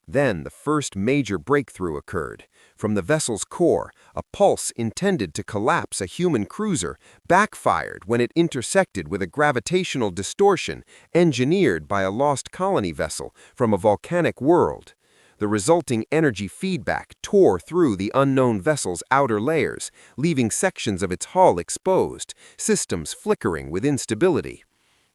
Then the first major breakthrough occurred. From the vessel's core, a pulse intended to collapse a human cruiser backfired when it intersected with a gravitational distortion engineered by a lost colony vessel from a volcanic world. The resulting energy feedback tore through the unknown vessel's outer layers, leaving sections of its hull exposed, systems flickering with instability.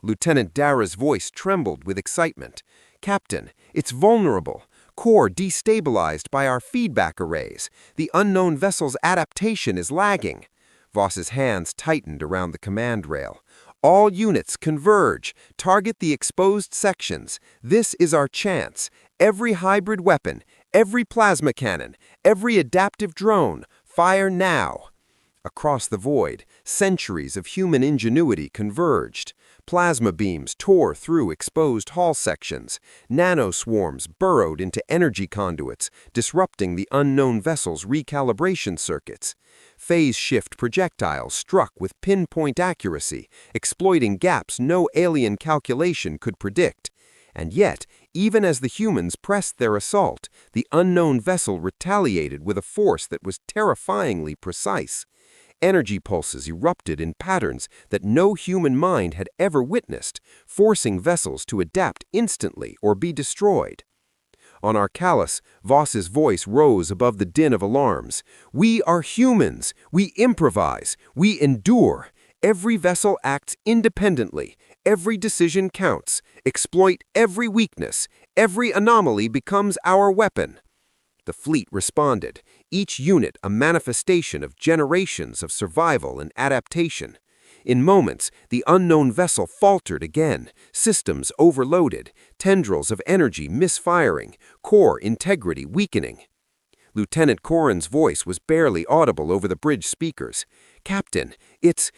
Lieutenant Dara's voice trembled with excitement. "Captain, it's vulnerable. Core destabilized by our feedback arrays. The unknown vessel's adaptation is lagging." Voss's hands tightened around the command rail. "All units converge. Target the exposed sections. This is our chance. Every hybrid weapon, every plasma cannon, every adaptive drone, fire now." Across the void, centuries of human ingenuity converged. Plasma beams tore through exposed hull sections. Nanoswarms burrowed into energy conduits, disrupting the unknown vessel's recalibration circuits. Phase shift projectiles struck with pinpoint accuracy, exploiting gaps no alien calculation could predict. And yet, even as the humans pressed their assault, the unknown vessel retaliated with a force that was terrifyingly precise. Energy pulses erupted in patterns that no human mind had ever witnessed, forcing vessels to adapt instantly or be destroyed. On Arcalis, Voss's voice rose above the din of alarms. "We are humans. We improvise. We endure. Every vessel acts independently. Every decision counts. Exploit every weakness. Every anomaly becomes our weapon." The fleet responded, each unit a manifestation of generations of survival and adaptation. In moments, the unknown vessel faltered again, systems overloaded, tendrils of energy misfiring, core integrity weakening. Lieutenant Corrin's voice was barely audible over the bridge speakers. "Captain, it's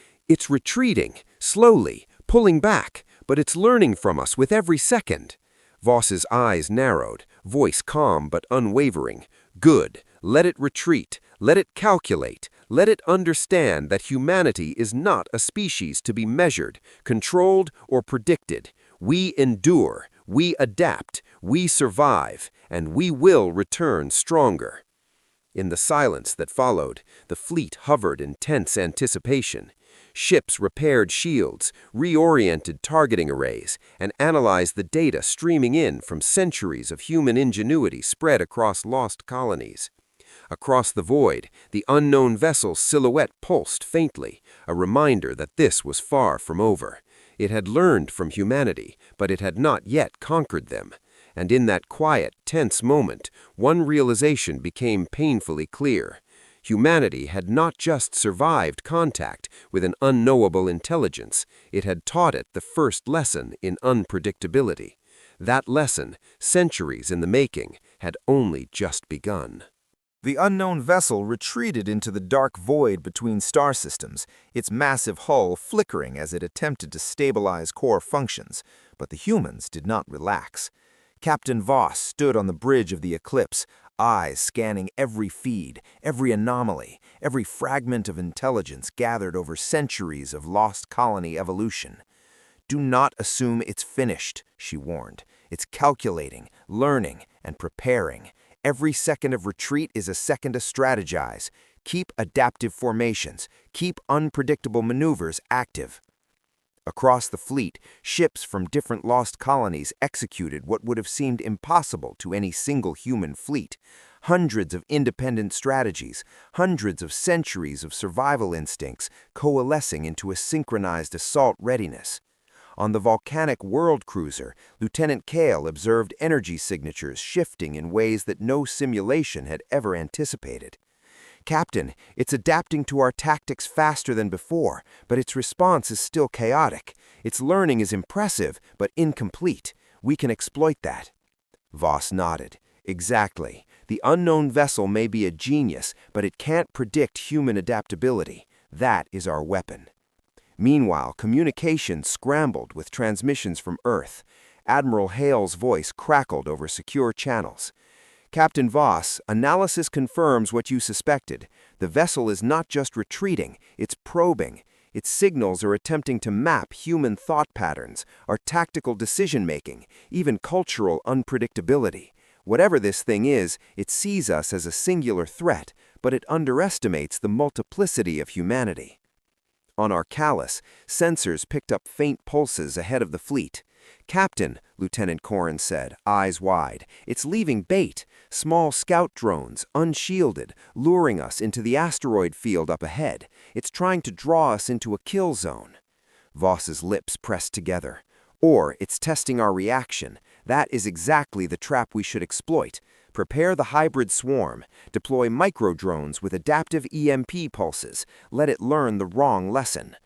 retreating, slowly, pulling back, but it's learning from us with every second." Voss's eyes narrowed, voice calm but unwavering. "Good. Let it retreat. Let it calculate. Let it understand that humanity is not a species to be measured, controlled, or predicted. We endure. We adapt. We survive. And we will return stronger." In the silence that followed, the fleet hovered in tense anticipation. Ships repaired shields, reoriented targeting arrays, and analyzed the data streaming in from centuries of human ingenuity spread across lost colonies. Across the void, the unknown vessel's silhouette pulsed faintly, a reminder that this was far from over. It had learned from humanity, but it had not yet conquered them. And in that quiet, tense moment, one realization became painfully clear. Humanity had not just survived contact with an unknowable intelligence, it had taught it the first lesson in unpredictability. That lesson, centuries in the making, had only just begun. The unknown vessel retreated into the dark void between star systems, its massive hull flickering as it attempted to stabilize core functions. But the humans did not relax. Captain Voss stood on the bridge of the eclipse, eyes scanning every feed, every anomaly, every fragment of intelligence gathered over centuries of lost colony evolution. "Do not assume it's finished," she warned. "It's calculating, learning, and preparing. Every second of retreat is a second to strategize. Keep adaptive formations. Keep unpredictable maneuvers active." Across the fleet, ships from different lost colonies executed what would have seemed impossible to any single human fleet. Hundreds of independent strategies, hundreds of centuries of survival instincts coalescing into a synchronized assault readiness. On the volcanic world cruiser, Lieutenant Kale observed energy signatures shifting in ways that no simulation had ever anticipated. "Captain, it's adapting to our tactics faster than before, but its response is still chaotic. Its learning is impressive, but incomplete. We can exploit that." Voss nodded. "Exactly. The unknown vessel may be a genius, but it can't predict human adaptability. That is our weapon." Meanwhile, communication scrambled with transmissions from Earth. Admiral Hale's voice crackled over secure channels. "Captain Voss, analysis confirms what you suspected. The vessel is not just retreating, it's probing. Its signals are attempting to map human thought patterns, our tactical decision-making, even cultural unpredictability. Whatever this thing is, it sees us as a singular threat, but it underestimates the multiplicity of humanity." On Arcalis, sensors picked up faint pulses ahead of the fleet. "Captain," Lieutenant Corrin said, eyes wide, "it's leaving bait. Small scout drones, unshielded, luring us into the asteroid field up ahead. It's trying to draw us into a kill zone." Voss's lips pressed together. "Or it's testing our reaction. That is exactly the trap we should exploit. Prepare the hybrid swarm. Deploy micro-drones with adaptive EMP pulses. Let it learn the wrong lesson."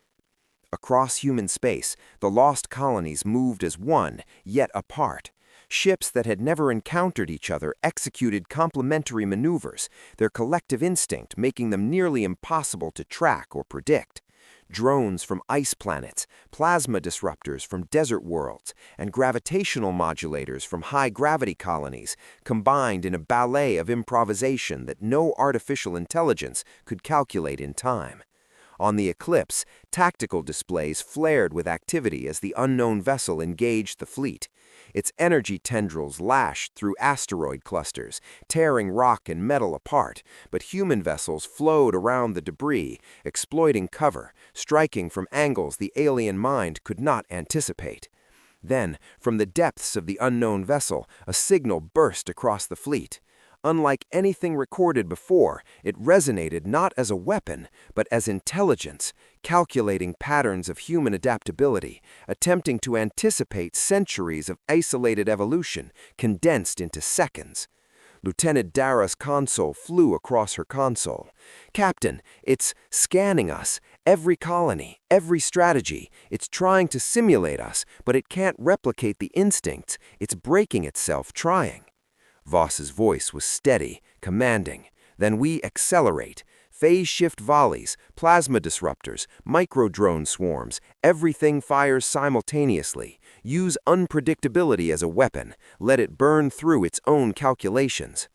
Across human space, the lost colonies moved as one, yet apart. Ships that had never encountered each other executed complementary maneuvers, their collective instinct making them nearly impossible to track or predict. Drones from ice planets, plasma disruptors from desert worlds, and gravitational modulators from high-gravity colonies combined in a ballet of improvisation that no artificial intelligence could calculate in time. On the Eclipse, tactical displays flared with activity as the unknown vessel engaged the fleet. Its energy tendrils lashed through asteroid clusters, tearing rock and metal apart, but human vessels flowed around the debris, exploiting cover, striking from angles the alien mind could not anticipate. Then, from the depths of the unknown vessel, a signal burst across the fleet. Unlike anything recorded before, it resonated not as a weapon, but as intelligence, calculating patterns of human adaptability, attempting to anticipate centuries of isolated evolution condensed into seconds. Lieutenant Dara's console flew across her console. "Captain, it's scanning us. Every colony, every strategy. It's trying to simulate us, but it can't replicate the instincts. It's breaking itself trying." Voss's voice was steady, commanding. "Then we accelerate. Phase shift volleys, plasma disruptors, micro-drone swarms, everything fires simultaneously. Use unpredictability as a weapon. Let it burn through its own calculations."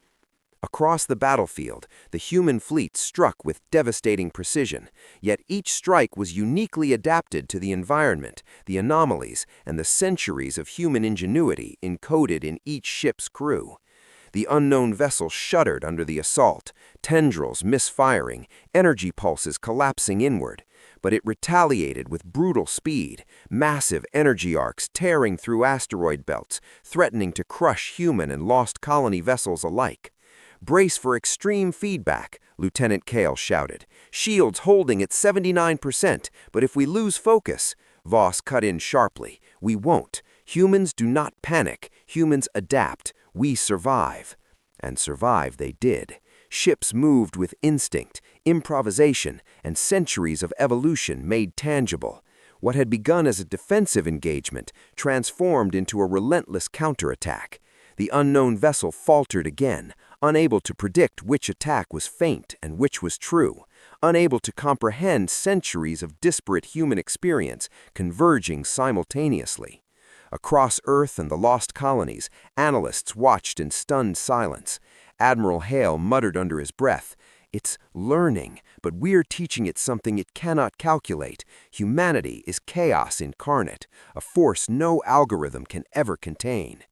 Across the battlefield, the human fleet struck with devastating precision, yet each strike was uniquely adapted to the environment, the anomalies, and the centuries of human ingenuity encoded in each ship's crew. The unknown vessel shuddered under the assault, tendrils misfiring, energy pulses collapsing inward. But it retaliated with brutal speed, massive energy arcs tearing through asteroid belts, threatening to crush human and lost colony vessels alike. "Brace for extreme feedback," Lieutenant Kale shouted. "Shields holding at 79%, but if we lose focus—" Voss cut in sharply. "We won't. Humans do not panic. Humans adapt. We survive." And survive they did. Ships moved with instinct, improvisation, and centuries of evolution made tangible. What had begun as a defensive engagement transformed into a relentless counterattack. The unknown vessel faltered again, unable to predict which attack was feint and which was true, unable to comprehend centuries of disparate human experience converging simultaneously. Across Earth and the lost colonies, analysts watched in stunned silence. Admiral Hale muttered under his breath, "It's learning, but we're teaching it something it cannot calculate. Humanity is chaos incarnate, a force no algorithm can ever contain."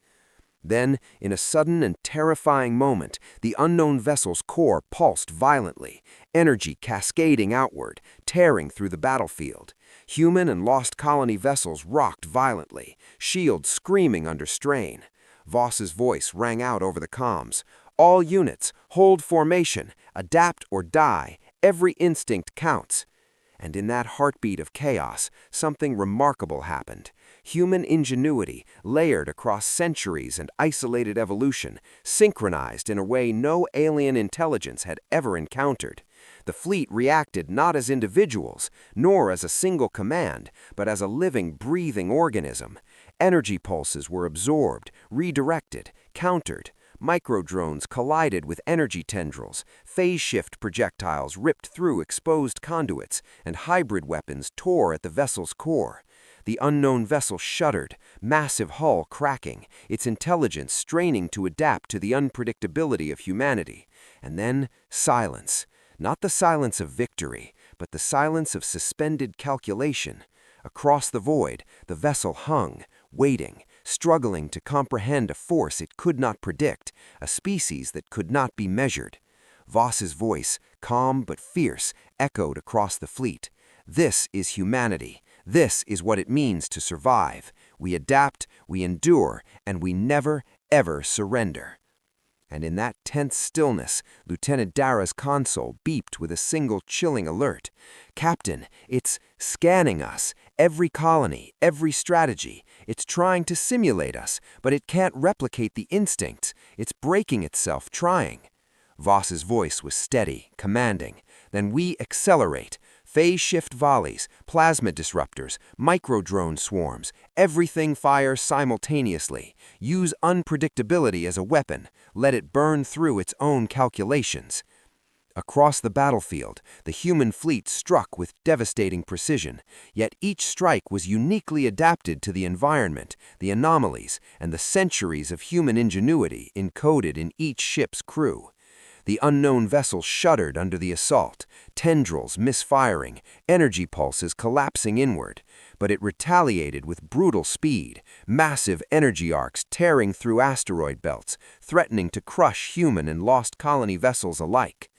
Then, in a sudden and terrifying moment, the unknown vessel's core pulsed violently, energy cascading outward, tearing through the battlefield. Human and lost colony vessels rocked violently, shields screaming under strain. Voss's voice rang out over the comms. "All units, hold formation, adapt or die, every instinct counts." And in that heartbeat of chaos, something remarkable happened. Human ingenuity, layered across centuries and isolated evolution, synchronized in a way no alien intelligence had ever encountered. The fleet reacted not as individuals, nor as a single command, but as a living, breathing organism. Energy pulses were absorbed, redirected, countered. Microdrones collided with energy tendrils, phase shift projectiles ripped through exposed conduits, and hybrid weapons tore at the vessel's core. The unknown vessel shuddered, massive hull cracking, its intelligence straining to adapt to the unpredictability of humanity. And then silence. Not the silence of victory, but the silence of suspended calculation. Across the void, the vessel hung, waiting, struggling to comprehend a force it could not predict, a species that could not be measured. Voss's voice, calm but fierce, echoed across the fleet. "This is humanity. This is what it means to survive. We adapt, we endure, and we never, ever surrender." And in that tense stillness, Lieutenant Dara's console beeped with a single chilling alert. "Captain, it's scanning us. Every colony, every strategy. It's trying to simulate us, but it can't replicate the instincts. It's breaking itself trying." Voss's voice was steady, commanding. "Then we accelerate. Phase shift volleys, plasma disruptors, microdrone swarms, everything fires simultaneously. Use unpredictability as a weapon. Let it burn through its own calculations." Across the battlefield, the human fleet struck with devastating precision, yet each strike was uniquely adapted to the environment, the anomalies, and the centuries of human ingenuity encoded in each ship's crew. The unknown vessel shuddered under the assault, tendrils misfiring, energy pulses collapsing inward, but it retaliated with brutal speed, massive energy arcs tearing through asteroid belts, threatening to crush human and lost colony vessels alike.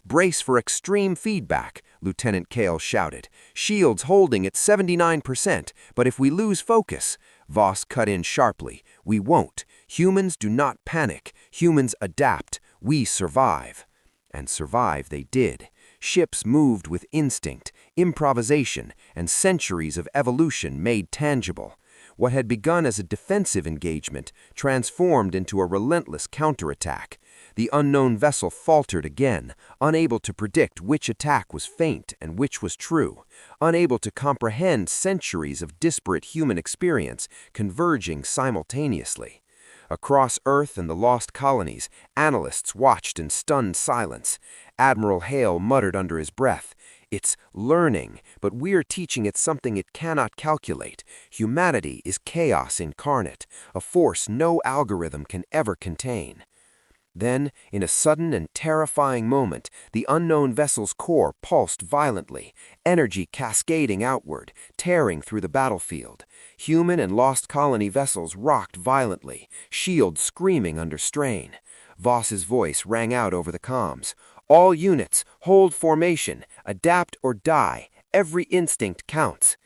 "Brace for extreme feedback," Lieutenant Kale shouted. "Shields holding at 79%, but if we lose focus—" Voss cut in sharply. "We won't. Humans do not panic. Humans adapt. We survive." And survive they did. Ships moved with instinct, improvisation, and centuries of evolution made tangible. What had begun as a defensive engagement transformed into a relentless counterattack. The unknown vessel faltered again, unable to predict which attack was feint and which was true, unable to comprehend centuries of disparate human experience converging simultaneously. Across Earth and the lost colonies, analysts watched in stunned silence. Admiral Hale muttered under his breath, "It's learning, but we're teaching it something it cannot calculate. Humanity is chaos incarnate, a force no algorithm can ever contain." Then, in a sudden and terrifying moment, the unknown vessel's core pulsed violently, energy cascading outward, tearing through the battlefield. Human and lost colony vessels rocked violently, shields screaming under strain. Voss's voice rang out over the comms. "All units, hold formation, adapt or die. Every instinct counts."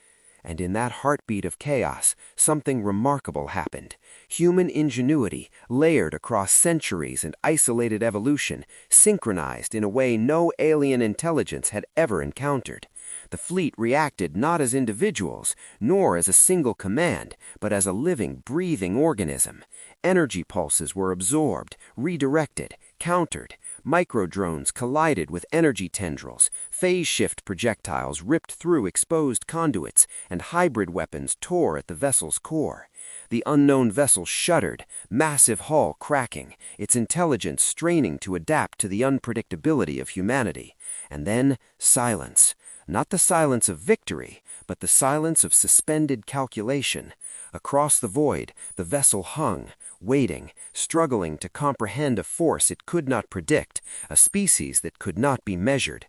And in that heartbeat of chaos, something remarkable happened. Human ingenuity, layered across centuries and isolated evolution, synchronized in a way no alien intelligence had ever encountered. The fleet reacted not as individuals, nor as a single command, but as a living, breathing organism. Energy pulses were absorbed, redirected, countered. Microdrones collided with energy tendrils, phase shift projectiles ripped through exposed conduits, and hybrid weapons tore at the vessel's core. The unknown vessel shuddered, massive hull cracking, its intelligence straining to adapt to the unpredictability of humanity. And then silence. Not the silence of victory, but the silence of suspended calculation. Across the void, the vessel hung, waiting, struggling to comprehend a force it could not predict, a species that could not be measured.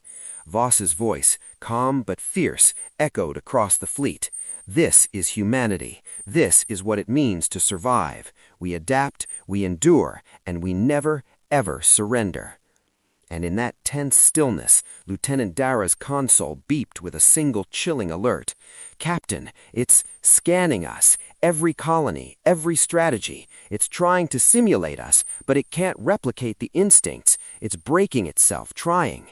Voss's voice, calm but fierce, echoed across the fleet. This is humanity. This is what it means to survive. We adapt, we endure, and we never, ever surrender. And in that tense stillness, Lieutenant Dara's console beeped with a single chilling alert. "Captain, it's scanning us. Every colony, every strategy. It's trying to simulate us, but it can't replicate the instincts. It's breaking itself, trying."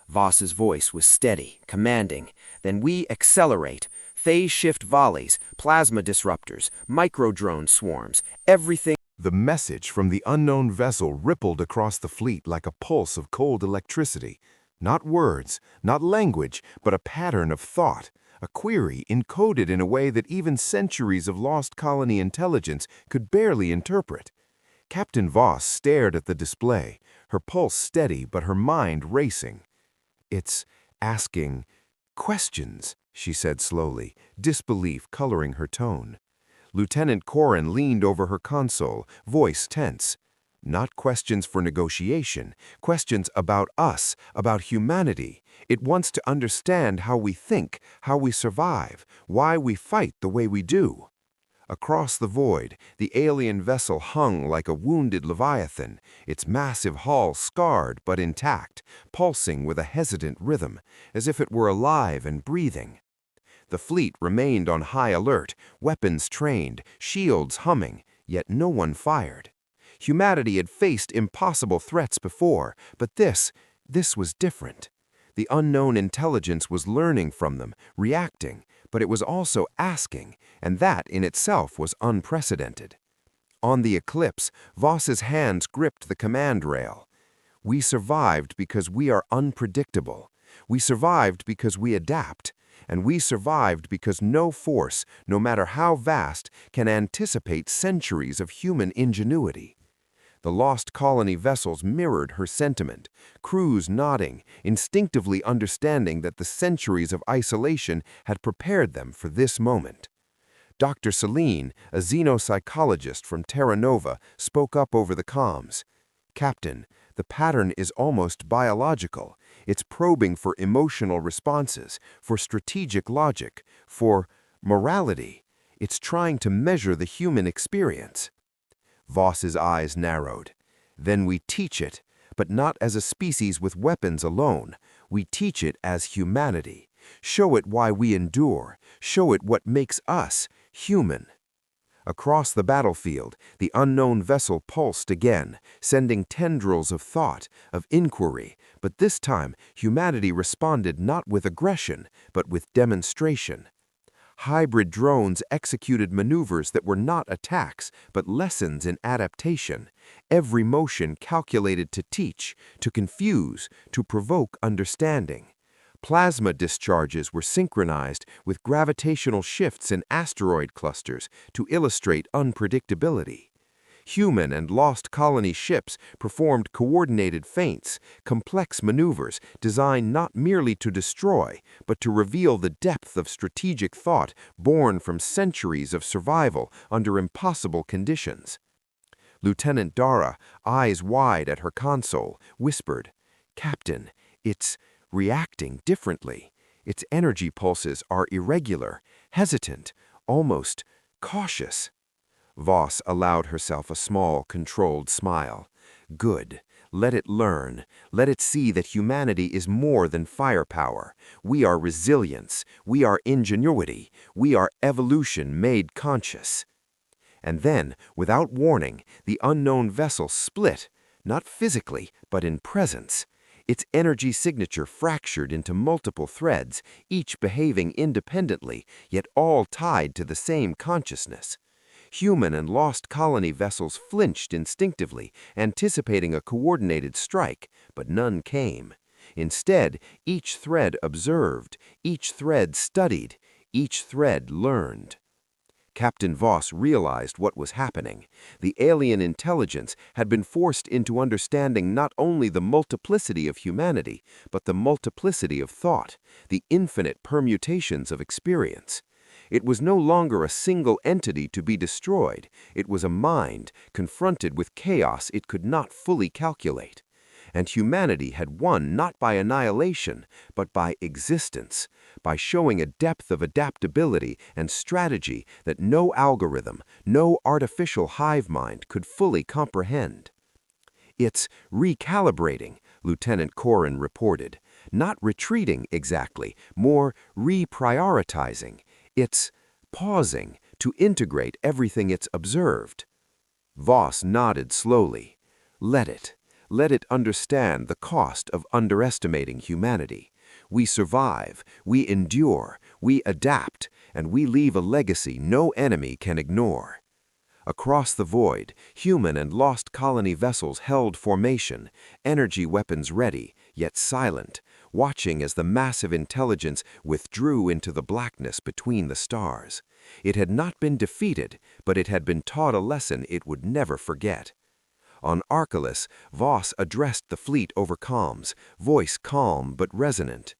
Voss's voice was steady, commanding. "Then we accelerate. Phase shift volleys, plasma disruptors, microdrone swarms, everything." The message from the unknown vessel rippled across the fleet like a pulse of cold electricity. Not words, not language, but a pattern of thought, a query encoded in a way that even centuries of lost colony intelligence could barely interpret. Captain Voss stared at the display, her pulse steady but her mind racing. "It's asking questions," she said slowly, disbelief coloring her tone. Lieutenant Corrin leaned over her console, voice tense. "Not questions for negotiation, questions about us, about humanity. It wants to understand how we think, how we survive, why we fight the way we do." Across the void, the alien vessel hung like a wounded leviathan, its massive hull scarred but intact, pulsing with a hesitant rhythm, as if it were alive and breathing. The fleet remained on high alert, weapons trained, shields humming, yet no one fired. Humanity had faced impossible threats before, but this was different. The unknown intelligence was learning from them, reacting, but it was also asking, and that in itself was unprecedented. On the Eclipse, Voss's hands gripped the command rail. "We survived because we are unpredictable. We survived because we adapt. And we survived because no force, no matter how vast, can anticipate centuries of human ingenuity." The lost colony vessels mirrored her sentiment, crews nodding, instinctively understanding that the centuries of isolation had prepared them for this moment. Dr. Celine, a xenopsychologist from Terra Nova, spoke up over the comms. "Captain, the pattern is almost biological. It's probing for emotional responses, for strategic logic, for morality. It's trying to measure the human experience." Voss's eyes narrowed. "Then we teach it, but not as a species with weapons alone. We teach it as humanity. Show it why we endure. Show it what makes us human." Across the battlefield, the unknown vessel pulsed again, sending tendrils of thought, of inquiry, but this time humanity responded not with aggression, but with demonstration. Hybrid drones executed maneuvers that were not attacks, but lessons in adaptation, every motion calculated to teach, to confuse, to provoke understanding. Plasma discharges were synchronized with gravitational shifts in asteroid clusters to illustrate unpredictability. Human and lost colony ships performed coordinated feints, complex maneuvers designed not merely to destroy, but to reveal the depth of strategic thought born from centuries of survival under impossible conditions. Lieutenant Dara, eyes wide at her console, whispered, "Captain, it's reacting differently. Its energy pulses are irregular, hesitant, almost cautious." Voss allowed herself a small, controlled smile. Good. Let it learn. Let it see that humanity is more than firepower. We are resilience. We are ingenuity. We are evolution made conscious. And then, without warning, the unknown vessel split, not physically, but in presence. Its energy signature fractured into multiple threads, each behaving independently, yet all tied to the same consciousness. Human and lost colony vessels flinched instinctively, anticipating a coordinated strike, but none came. Instead, each thread observed, each thread studied, each thread learned. Captain Voss realized what was happening. The alien intelligence had been forced into understanding not only the multiplicity of humanity, but the multiplicity of thought, the infinite permutations of experience. It was no longer a single entity to be destroyed. It was a mind confronted with chaos it could not fully calculate. And humanity had won not by annihilation, but by existence, by showing a depth of adaptability and strategy that no algorithm, no artificial hive mind could fully comprehend. "It's recalibrating," Lieutenant Corrin reported. "Not retreating exactly, more reprioritizing. It's pausing to integrate everything it's observed." Voss nodded slowly. Let it. Let it understand the cost of underestimating humanity. We survive, we endure, we adapt, and we leave a legacy no enemy can ignore. Across the void, human and lost colony vessels held formation, energy weapons ready, yet silent, watching as the massive intelligence withdrew into the blackness between the stars. It had not been defeated, but it had been taught a lesson it would never forget. On Archelaus, Voss addressed the fleet over comms, voice calm but resonant.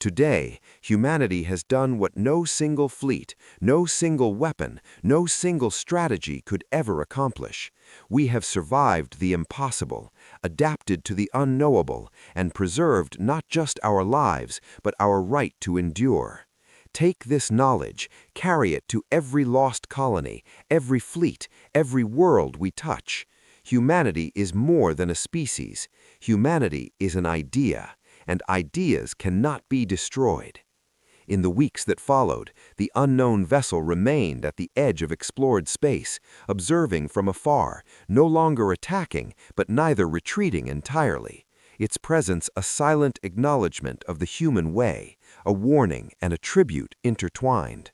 Today, humanity has done what no single fleet, no single weapon, no single strategy could ever accomplish. We have survived the impossible, adapted to the unknowable, and preserved not just our lives, but our right to endure. Take this knowledge, carry it to every lost colony, every fleet, every world we touch. Humanity is more than a species. Humanity is an idea, and ideas cannot be destroyed. In the weeks that followed, the unknown vessel remained at the edge of explored space, observing from afar, no longer attacking, but neither retreating entirely. Its presence a silent acknowledgement of the human way, a warning and a tribute intertwined.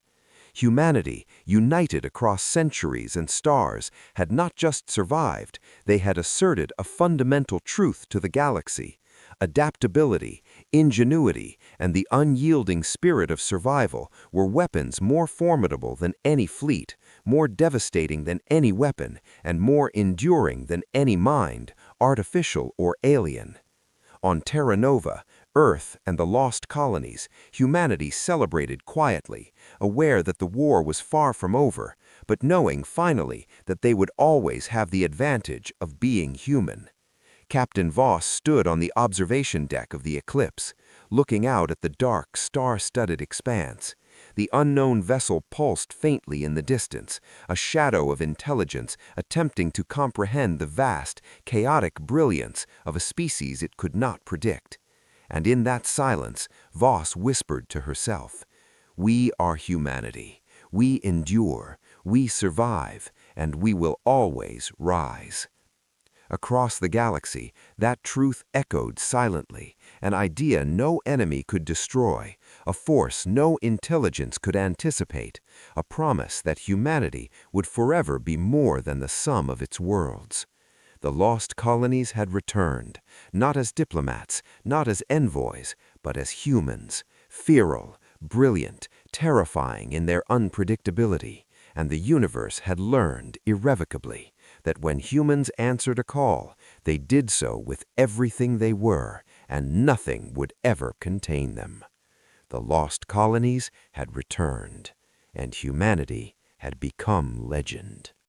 Humanity, united across centuries and stars, had not just survived, they had asserted a fundamental truth to the galaxy. Adaptability, ingenuity, and the unyielding spirit of survival were weapons more formidable than any fleet, more devastating than any weapon, and more enduring than any mind, artificial or alien. On Terra Nova, Earth and the lost colonies, humanity celebrated quietly, aware that the war was far from over, but knowing finally that they would always have the advantage of being human. Captain Voss stood on the observation deck of the Eclipse, looking out at the dark, star-studded expanse. The unknown vessel pulsed faintly in the distance, a shadow of intelligence attempting to comprehend the vast, chaotic brilliance of a species it could not predict. And in that silence, Voss whispered to herself, "We are humanity. We endure, we survive, and we will always rise." Across the galaxy, that truth echoed silently, an idea no enemy could destroy, a force no intelligence could anticipate, a promise that humanity would forever be more than the sum of its worlds. The lost colonies had returned, not as diplomats, not as envoys, but as humans, feral, brilliant, terrifying in their unpredictability, and the universe had learned irrevocably that when humans answered a call, they did so with everything they were, and nothing would ever contain them. The lost colonies had returned, and humanity had become legend.